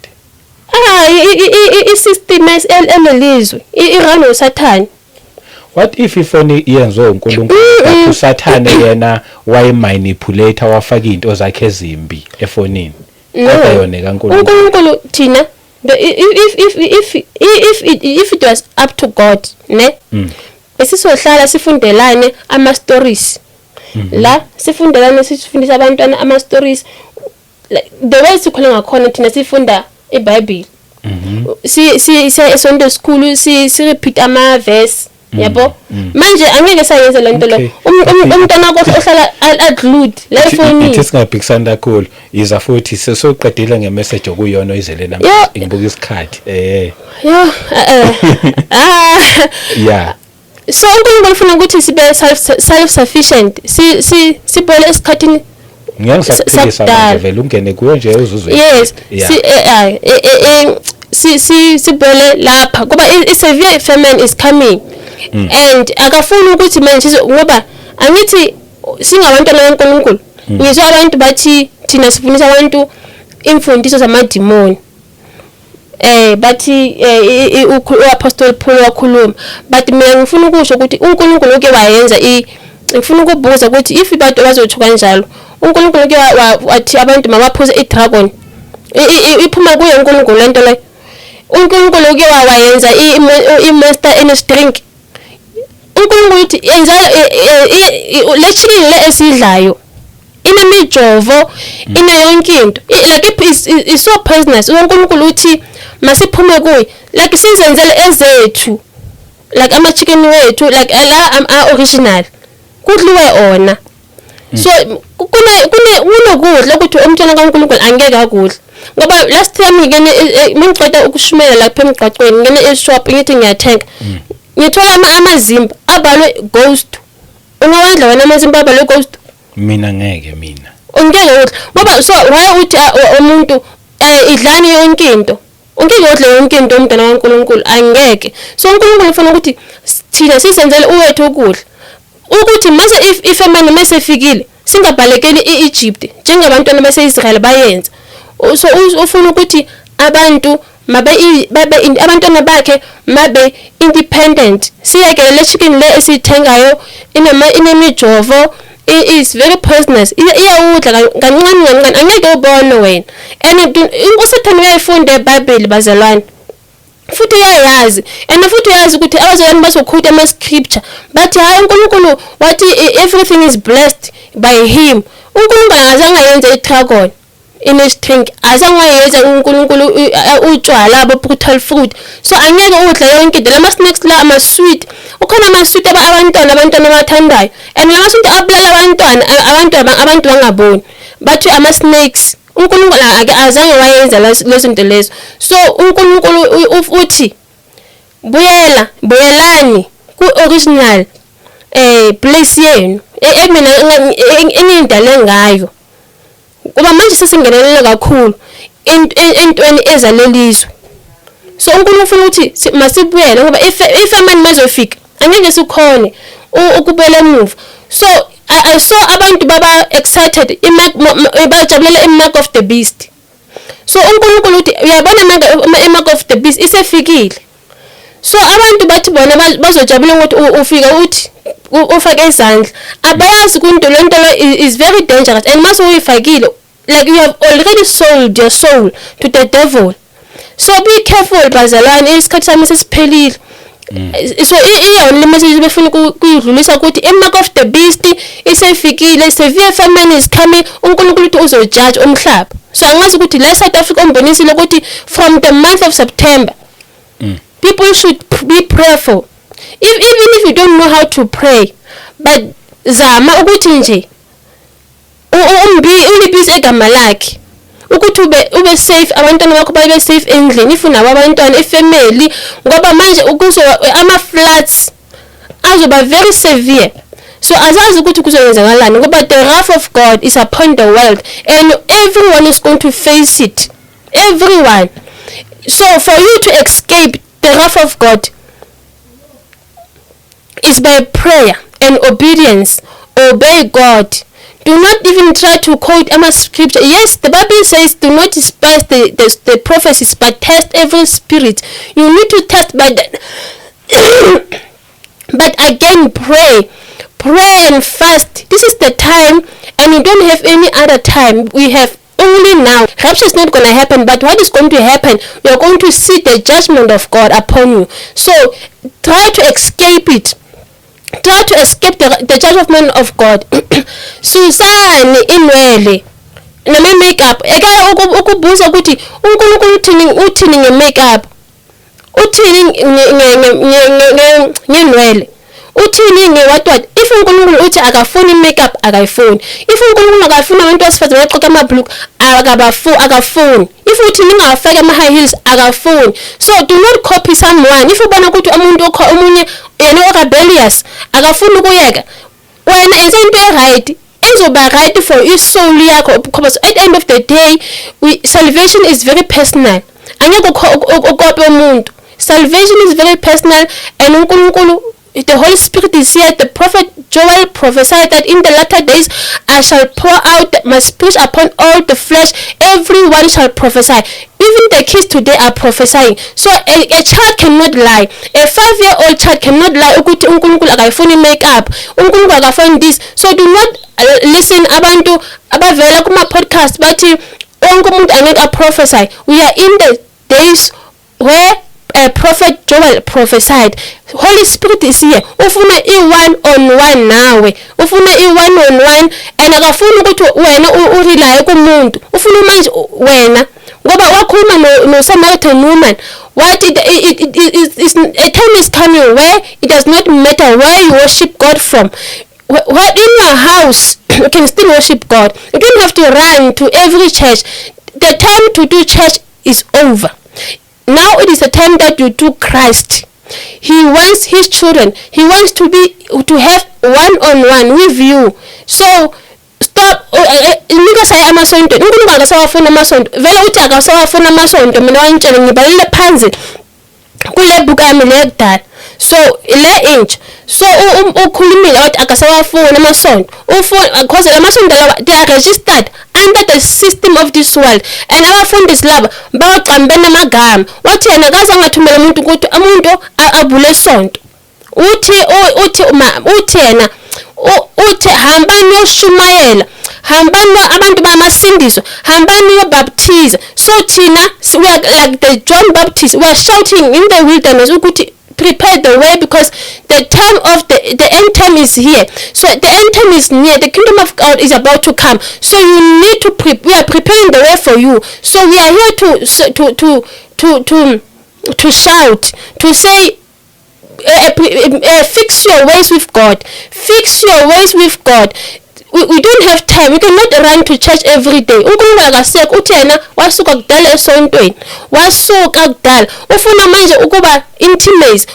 S1: i-system elelizwe irun uSathane
S2: what if ifoni yenziwe uNkulunkulu but uSathane yena wayimanipulate wafaka into zakhe ezimbi efonini kodwa yona kaNkulunkulu
S1: thina if it was up to God ne besisohlala sifundelane ama stories la sifundelane sifundisa abantwana ama stories the way sikhule ngakhona thina sifunda iBhayibheli si Sunday school si repeat ama verse yabo manje angeke sayenze lento lo umntwana wakho ohlala aglued la phone
S2: ithi singabhekisana kakhulu iza futhi sesoqedile ngemessage okuyona izele namanje ngibuka isikhathi yeah
S1: so uNkulunkulu ufuna ukuthi sibe self sufficient sibole esikhathini
S2: ngiyasaphilisa vele ungene kuyo nje uzuzwe
S1: yes sibole lapha kuba i-severe famine is coming and akafuni ukuthi manje ngoba angithi singabantwana kaNkulunkulu ngizwe abantu bathi thina sifundisa abantu imfundiso zamadimoni bathi uApostle Paul wakhuluma but mina ngifuna ukusho ukuthi uNkulunkulu uke wayenza ngifuna ukubuza ukuthi if abantu bazothuka kanjalo uNkulunkulu uke wathi abantu mabaphuze idragon iphuma kuye uNkulunkulu lento le uNkulunkulu uke wayenza imonster in a drink uNkulunkulu uthi yenza le chicken le esidlayo inemijovo ina yonke into like is so poisonous uNkulunkulu uthi masiphume kuyi like sizenzele ezethu like ama chicken wethu like la original kudliwe ona so kunokudla ukuthi umntwana kaNkulunkulu angeke akudla ngoba last time ngiceda ukushumela lapha emgqaqweni ngene e-shop ngithi ngiyathenga ngithola amazimba abalwe ghost ungawadla wena amazimba abalwe ghost
S2: mina ngeke mina
S1: ungeke udla ngoba so why uthi umuntu idlani yonke into ungeke udle yonke into umntwana kaNkulunkulu angeke so uNkulunkulu ufuna ukuthi thina sisenzele uwethu ukudla ukuthi mase ifamily mesefikile singabhalekeli eEgypt njengabantwana base-Israel bayenza so ufuna ukuthi abantu abantwana bakhe mabe independent siyekele le chicken le esithengayo inemijovo is very poisonous iyawudla kancane angeke ubone wena and uSathane uyayifunde eBhayibheli bazalwane futhi uyayazi and futhi uyazi ukuthi abazalwane bazokhutha ama scripture but hayi uNkulunkulu wathi everything is blessed by him uNkulunkulu azange yenze idragon in a string azange yenze uNkulunkulu utshwala brutal fruit so angeke udla yonke into lama snacks la ama sweet ukhona ama sweet abantwana abathandayo and lama sweet abulala abantu bangaboni bathi ama snakes uNkulunkulu azange wayenza lezo zinto lezo so uNkulunkulu uthi buyelani ku original place yenu emina enindale ngayo kuba manje sesingenelele kakhulu entweni ezalelizwe so uNkulunkulu ufuna ukuthi masibuyele ngoba ifamani mazofika angeke sikhone ukubela emuva so I saw abantu baba excited bajabulela iMark of the Beast so uNkulunkulu uthi uyabona iMark of the Beast isefikile so abantu bathi bona bazojabula ukuthi ufika uthi ufake izandla abayazi kunto lento is very dangerous and mase uyifakile like you have already sold your soul to the devil so be careful bazalwane isikhathi sami sesiphelile so iyona message befuna kuyidlulisa ukuthi iMark of the Beast isefikile severe famine is coming uNkulunkulu uthi uzojudge umhlaba so angazi ukuthi la South Africa umbonisile ukuthi from the month of September people should be prayerful even if you don't know how to pray but zama ukuthi nje ulibise egama lakhe ukuthi ube safe abantwana bakho babe safe endlini ifuna abantwana ifamily ngoba manje ukuso ama floods azoba very severe so azazi ukuthi kuzoyenzakalani ngoba the wrath of God is upon the world and everyone is going to face it everyone so for you to escape the wrath of God is by prayer and obedience obey God. Do not even try to quote any scripture. Yes, the Bible says do not despise the prophecies, but test every spirit. You need to test by that. But again, pray and fast. This is the time, and you don't have any other time. We have only now. Rapture is not going to happen, but what is going to happen? You are going to see the judgment of God upon you. So try to escape it. Try to escape the judgment of God. Susani inwele nama makeup eka ukubuza ukuthi uNkulunkulu uthini nge makeup uthini ngenwele, uthini ngewatwat. If uNkulunkulu uthi akafuni makeup akayifuni, if uNkulunkulu akafuni abantu besifazane baxoxa amabhuluku akafuni, if uthi ningafake ama high heels akafuni. So do not copy someone. If ubona ukuthi umuntu omunye yena rebellious akafuni ukuyeka, wena enza into right izoba right for isoul yakho, because at the end of the day salvation is very personal. Angeke ukope umuntu. Salvation is very personal, and uNkulunkulu, the Holy Spirit is here. The prophet Joel prophesied that in the latter days I shall pour out my spirit upon all the flesh, everyone shall prophesy. Even the kids today are prophesying. So a child cannot lie. A 5-year-old child cannot lie ukuthi uNkulunkulu akayifuni makeup, uNkulunkulu akafuni this. So do not listen abantu abavela kuma podcast bathi wonke umuntu angeke prophesy. We are in the days where prophet Joel prophesied. Holy Spirit is here. Ufuna i-1-on-1 nawe, ufuna i-1-on-1, and akafuni ukuthi wena urely kumuntu. Ufuna manje wena ngoba wakhuluma no Samaritan woman. What a time is coming where it does not matter where you worship God from. What in your house you can still worship God. You don't have to run to every church. The time to do church is over. Now it is the time that you do Christ. He wants his children. He wants to have 1-on-1 with you. So stop. Nika say amasonto. UNkulunkulu akasawafuna amasonto. Vele uthi akasawafuna amasonto. Mina wantshela ngibalile phansi kule book yami lekudala. So le inch. So ukhulumile wathi akasawafuna amasonto. Because amasonto lawa they are registered under the system of this world, and abafundisi laba baqambene amagama. Wathi yena kaze angathumela umuntu ukuthi umuntu abule sonto. Uthi yena uthi hambani yoshumayela, hambani abantu bamasindiswa, hambani yobaptize. So thina we are like the John Baptist, we are shouting in the wilderness ukuthi prepare the way, because the time of the end time is here. So the end time is near. The kingdom of God is about to come. So you need to we are preparing the way for you. So we are here to shout, to say, fix your ways with God. Fix your ways with God. We don't have time. We cannot run to church every day. uNkulunkulu akaseke uthi yena wasuka kudala esontweni, wasuka kudala. Ufuna manje ukuba intimate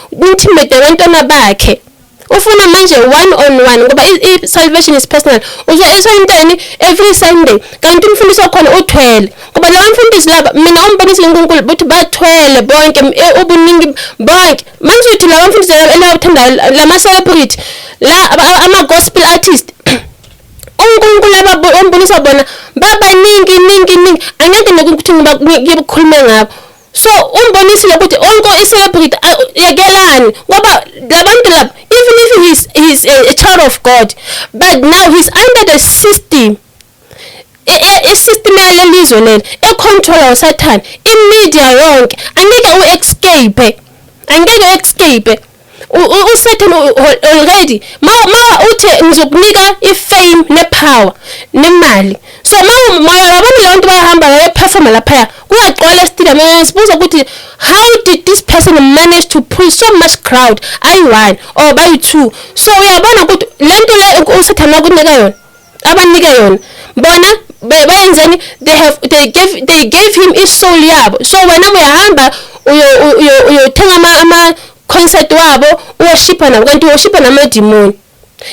S1: nabantwana bakhe. Ufuna manje 1-on-1 ngoba salvation is personal. Uzo esontweni every Sunday, kanti umfundisi wakhona uthwele. Ngoba la mfundisi laba mina umbonisi uNkulunkulu buthi bathwele bonke ubuningi bonke. Manje uthi la mfundisi laba uthanda lama celebrity, la ama gospel artist. uNkulunkulu ombonisa bona babaningi angeke nokuthi ngikhulume ngabo. So umbonisile ukuthi onke i-celebrity yekelani ngoba labantu laba, even if he's a child of God, but now he's under the system. I-system yalelizwe leli econtrol uSathane, imedia yonke. Angeke u-escape. uSathane already ma uthi ngizokunika ifame nepower nemali. So yabona abantu bahamba beperform lapha kuyagcwala stadium, sibuza ukuthi how did this person manage to pull so much crowd? I1 or by 2. So uyabona ukuthi lento le uSathane akunika yona, abanike yona bona bayenzeni, they gave him isoul yabo. So wena uyahamba uyothenga ama concert wabo worshipper nabo, kanti worshipper namademon.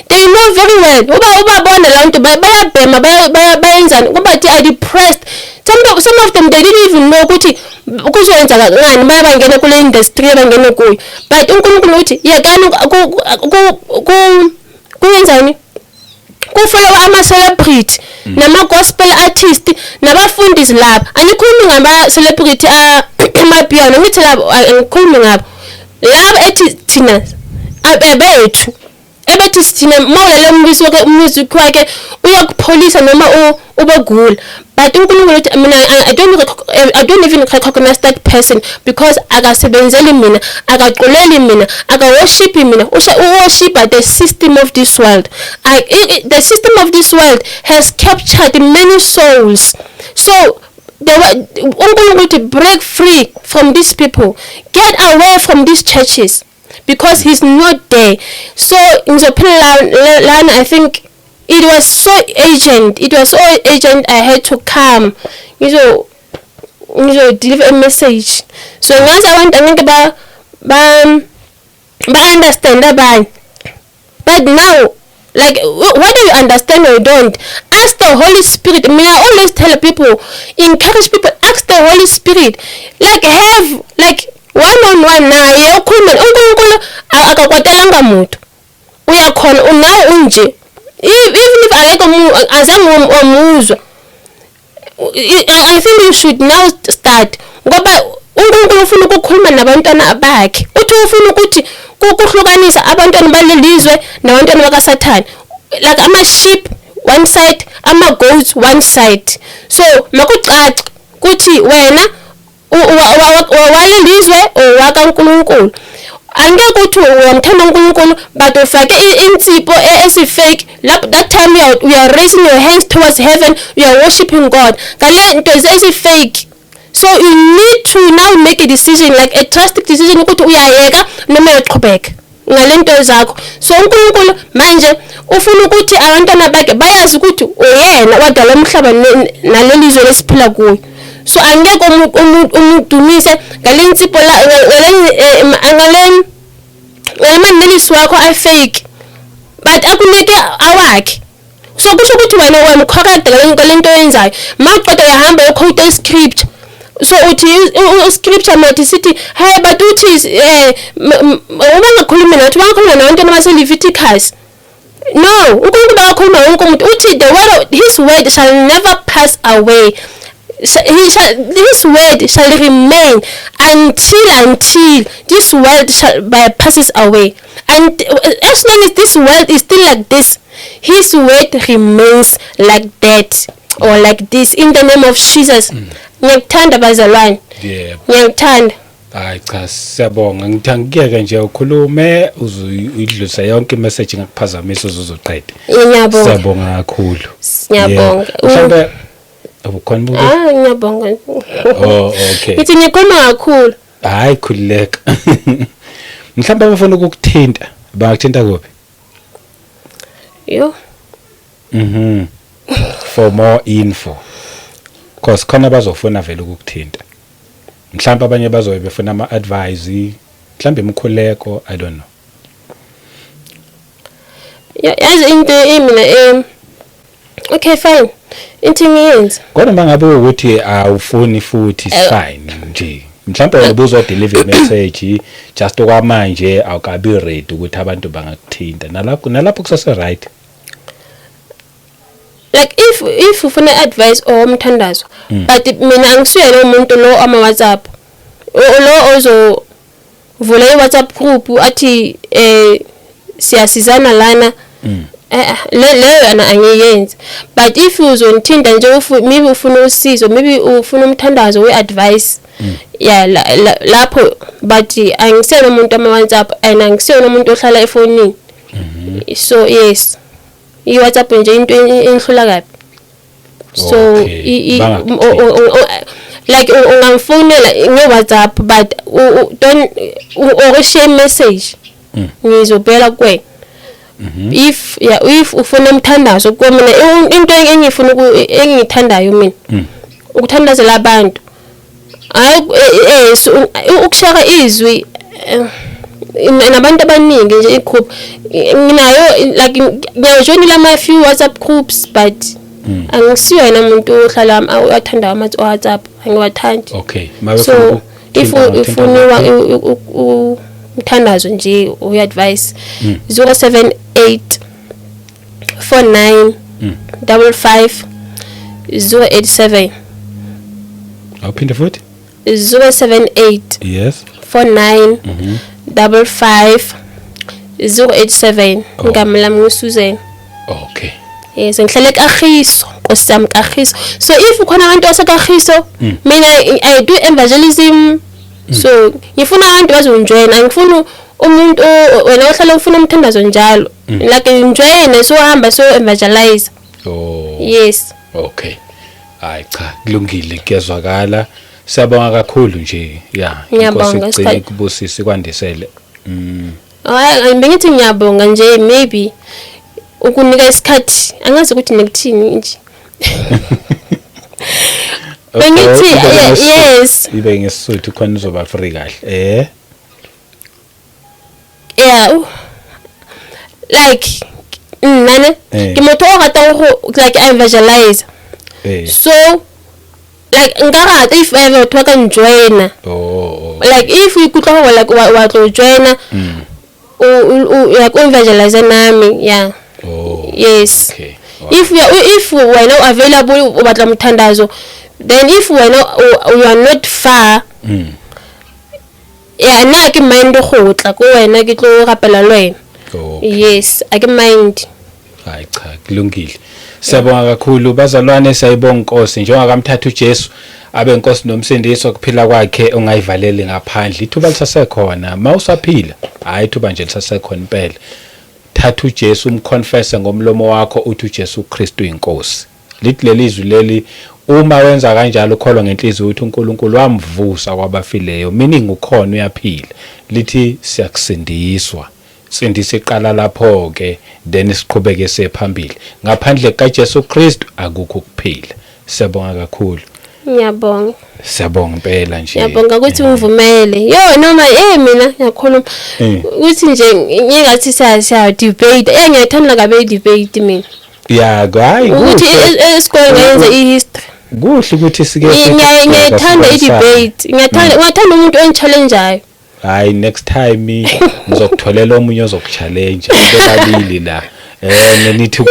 S1: They know very well ubabona la bantu bayabhema bayenzani ngoba they are depressed. Some of them they didn't even know ukuthi kuzoyenza ngani bayabangena kule industry bangena kuyo. But uNkulunkulu uthi yekani kuyenzani, kufollow ama-celebrity nama-gospel artist nabafundisi laba. Angikhulumi ngama-celebrity amapiano, ngithi labo angikhulumi ngabo laba ethi thina abethu ebethi sithina mawulele music wakhe uyakupholisa noma ubegula. But uNkulunkulu uthi mina I don't even recognize that person because akasebenzeli mina, akaxoleli mina, akaworshipi mina. Worship the system of this world. The system of this world has captured many souls. So to break free from these people, get away from these churches, because he's not there. So in the plan, I think it was so urgent. I had to come, deliver a message. So once I think about understand about, but now, like, what do you understand or you don't? Ask the Holy Spirit. I mean, I always tell people, encourage people, ask the Holy Spirit. Like, have, like, one-on-one naye ukhuluma uNkulunkulu akakwatelanga muntu. Uyakhona unawe unje. Even if azange umuzwa. I think you should now start. Ngoba uNkulunkulu ufuna ukukhuluma nabantwana bakhe. Uthi ufuna ukuthi ukuhlukanisa abantwana balelizwe nabantwana bakaSathane. Like ama-sheep one side, ama-goats one side. So makucaca ukuthi wena walelizwe owakaNkulunkulu. Angeke uthi uyamthanda uNkulunkulu but ufake insipho esifake. That time you are raising your hands towards heaven, you are worshiping God. Ngale nto ezifake. So you need to now make a decision, like a drastic decision, ukuthi uyayeka noma uyaqhubeka ngale nto zakho. So uNkulunkulu manje ufuna ukuthi abantwana bakhe bayazi ukuthi uyena wadala umhlaba nalelizwe lesiphila kuyo. So angeke umudumise ngale nsipho ngale amanelisi wakho afake, but akunike awakhe. So kusho ukuthi wena wamkhokada ngale nto yenzayo. Mawuqeda uyahamba uquote iscript. So uthi scripture mathi sithi hey but uthi ubangakhulumi nathi bangakhuluma nabantwana baseLeviticus. No, uNkulunkulu akakhuluma wonke umuntu. Uthi the word, his word shall never pass away. This word shall remain until this world passes away. And as long as this world is still like this, his word remains like that or like this, in the name of Jesus. Ngiyakuthanda bazalwane.
S2: Yebo.
S1: Ngiyakuthanda.
S2: Hayi cha siyabonga, ngithangiyeke nje ukhulume uzuyidlulisa yonke message ngakuphazamisa uzoqeda.
S1: Ngiyabonga.
S2: Siyabonga kakhulu.
S1: Ngiyabonga.
S2: Mhlambe ubukhona buku?
S1: Ngiyabonga.
S2: Oh okay.
S1: Ngithi ngikhuluma kakhulu.
S2: Hayi khulileka. Mhlambe bafuna ukukuthinta, bakuthinta kuphi?
S1: Yo.
S2: For more info. Because khona bazofuna vele ukukuthinta. Mhlawumbe abanye bazobe befuna ama-advice, mhlawumbe imkhuleko, I don't know.
S1: Yazi into mina okay fine. Into ngiyenza.
S2: Kodwa mangabe ukuthi awufuni futhi fine nje. Mhlawumbe ubuzo deliver message just okwamanje awukabi ready ukuthi abantu bangakuthinta. Nalapho kusase right.
S1: Like if ufuna advice or umthandazo, but mina angisuyena umuntu lo ama WhatsApp lo ozo vula iWhatsApp group athi siyasizana lana leyo ana angiyenzi. But if uzonithinta nje maybe ufuna usizo, maybe ufuna umthandazo we-advice, yeah lapho, but angisiyena umuntu ama WhatsApp and angisiyena umuntu ohlala efonini. So yes, iWhatsApp nje into enhlula kabi. So like ungamfonela ngeWhatsApp but don't share message ngizobhela kuwe. If ufuna umthandazo mina into engifuna engithandayo mina ukuthandazela abantu. Ukushaka izwi nabantu abaningi nje igroup nginayo, like ngiyajoinela ama few WhatsApp groups but angisiyona umuntu ohlala athanda ama WhatsApp, angiwathandi.
S2: Okay,
S1: so if ufuna umthandazo nje uyi-advice 078 49 55 087.
S2: Awuphinde futhi
S1: 078
S2: yes
S1: 49 55 087. Ngami lami nguSusan.
S2: Okay.
S1: Yes, ngihlala eKagiso, Nkosi yami Kagiso. So if ukhona abantu basekagiso, mina I do evangelism. So ngifuna abantu bazonjoyina, angifuni umuntu wena ohlala ufuna umthandazo njalo. Like njoyine so hamba so evangelize.
S2: Oh.
S1: Yes.
S2: Okay. Hayi cha kulungile kuyezwakala. Siyabonga kakhulu nje. Yeah.
S1: Ngiyabonga,
S2: Igcine kubusisi kwandisele.
S1: Hayi bengithi ngiyabonga nje maybe ukunika isikhathi angazi ukuthi nekuthini nje. Bengithi yes.
S2: Ibe ngesizathu khona uzoba free kahle.
S1: Yeah. Like nane ngimotho gata go like I visualize. So like nkarata if ever to ka join. Like if you could go like wa to join like visualize nami yeah. Yes.
S2: Okay. Wow.
S1: If we're not available ubatla mthandazo, then if you are not far yeah na ke mind go tla ko wena ke tlo rapela lwena. Yes I can mind.
S2: Hayi cha kulungile. Siyabonga kakhulu bazalwane sayibonga Nkosi njengakamthatha uJesu abe Nkosi nomsindisi okuphila kwakhe ongayivaleli ngaphandle ithuba lisasekhona mawusaphila hayi ithuba nje lisasekhona impela. Thatha uJesu umconfess ngomlomo wakho uthi uJesu Kristu inkosi. Lithi lelizwi leli uma wenza kanjalo ukholwa ngenhliziyo ukuthi uNkulunkulu wamvusa kwabafileyo meaning ukhona uyaphila. Lithi siyakusindiswa. Sindise iqala lapho ke then siqhubeke sephambili. Ngaphandle kaJesu Kristu akukho ukuphila. Siyabonga kakhulu.
S1: Ngiyabonga.
S2: Siyabonga impela nje.
S1: Ngiyabonga ukuthi ungivumele. Yo noma mina ngiyakhuluma ukuthi nje ngingathi siya debate. Ngiyathanda kabe debate mina.
S2: Yeah, hayi
S1: ukuthi esikole ngenze ihistory.
S2: Kuhle ukuthi sike
S1: ngiyathanda idebate. Ngiyathanda umuntu onchallenge.
S2: Hayi next time ngizokutholela omunye ozokuchallenge bebabili la. Nenithi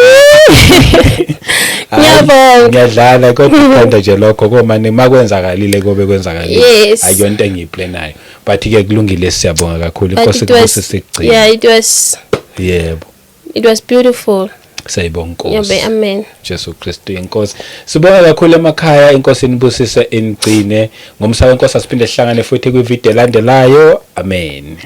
S2: ngiyadlala kodwa ngithanda nje lokho komane makwenzakalile kobe kwenzakalile ayonto engiyiplanayo but ke kulungile siyabonga kakhulu Nkosi kubusi sigcina.
S1: Yeah it was
S2: yebo
S1: it was beautiful.
S2: Sayibonga Nkosi.
S1: Yebo amen.
S2: Jesu Kristu inkosi. Sibonga kakhulu emakhaya inkosi inibusise inigcine ngomsaba inkosi asiphinde sihlangane futhi kwi video elandelayo. Amen.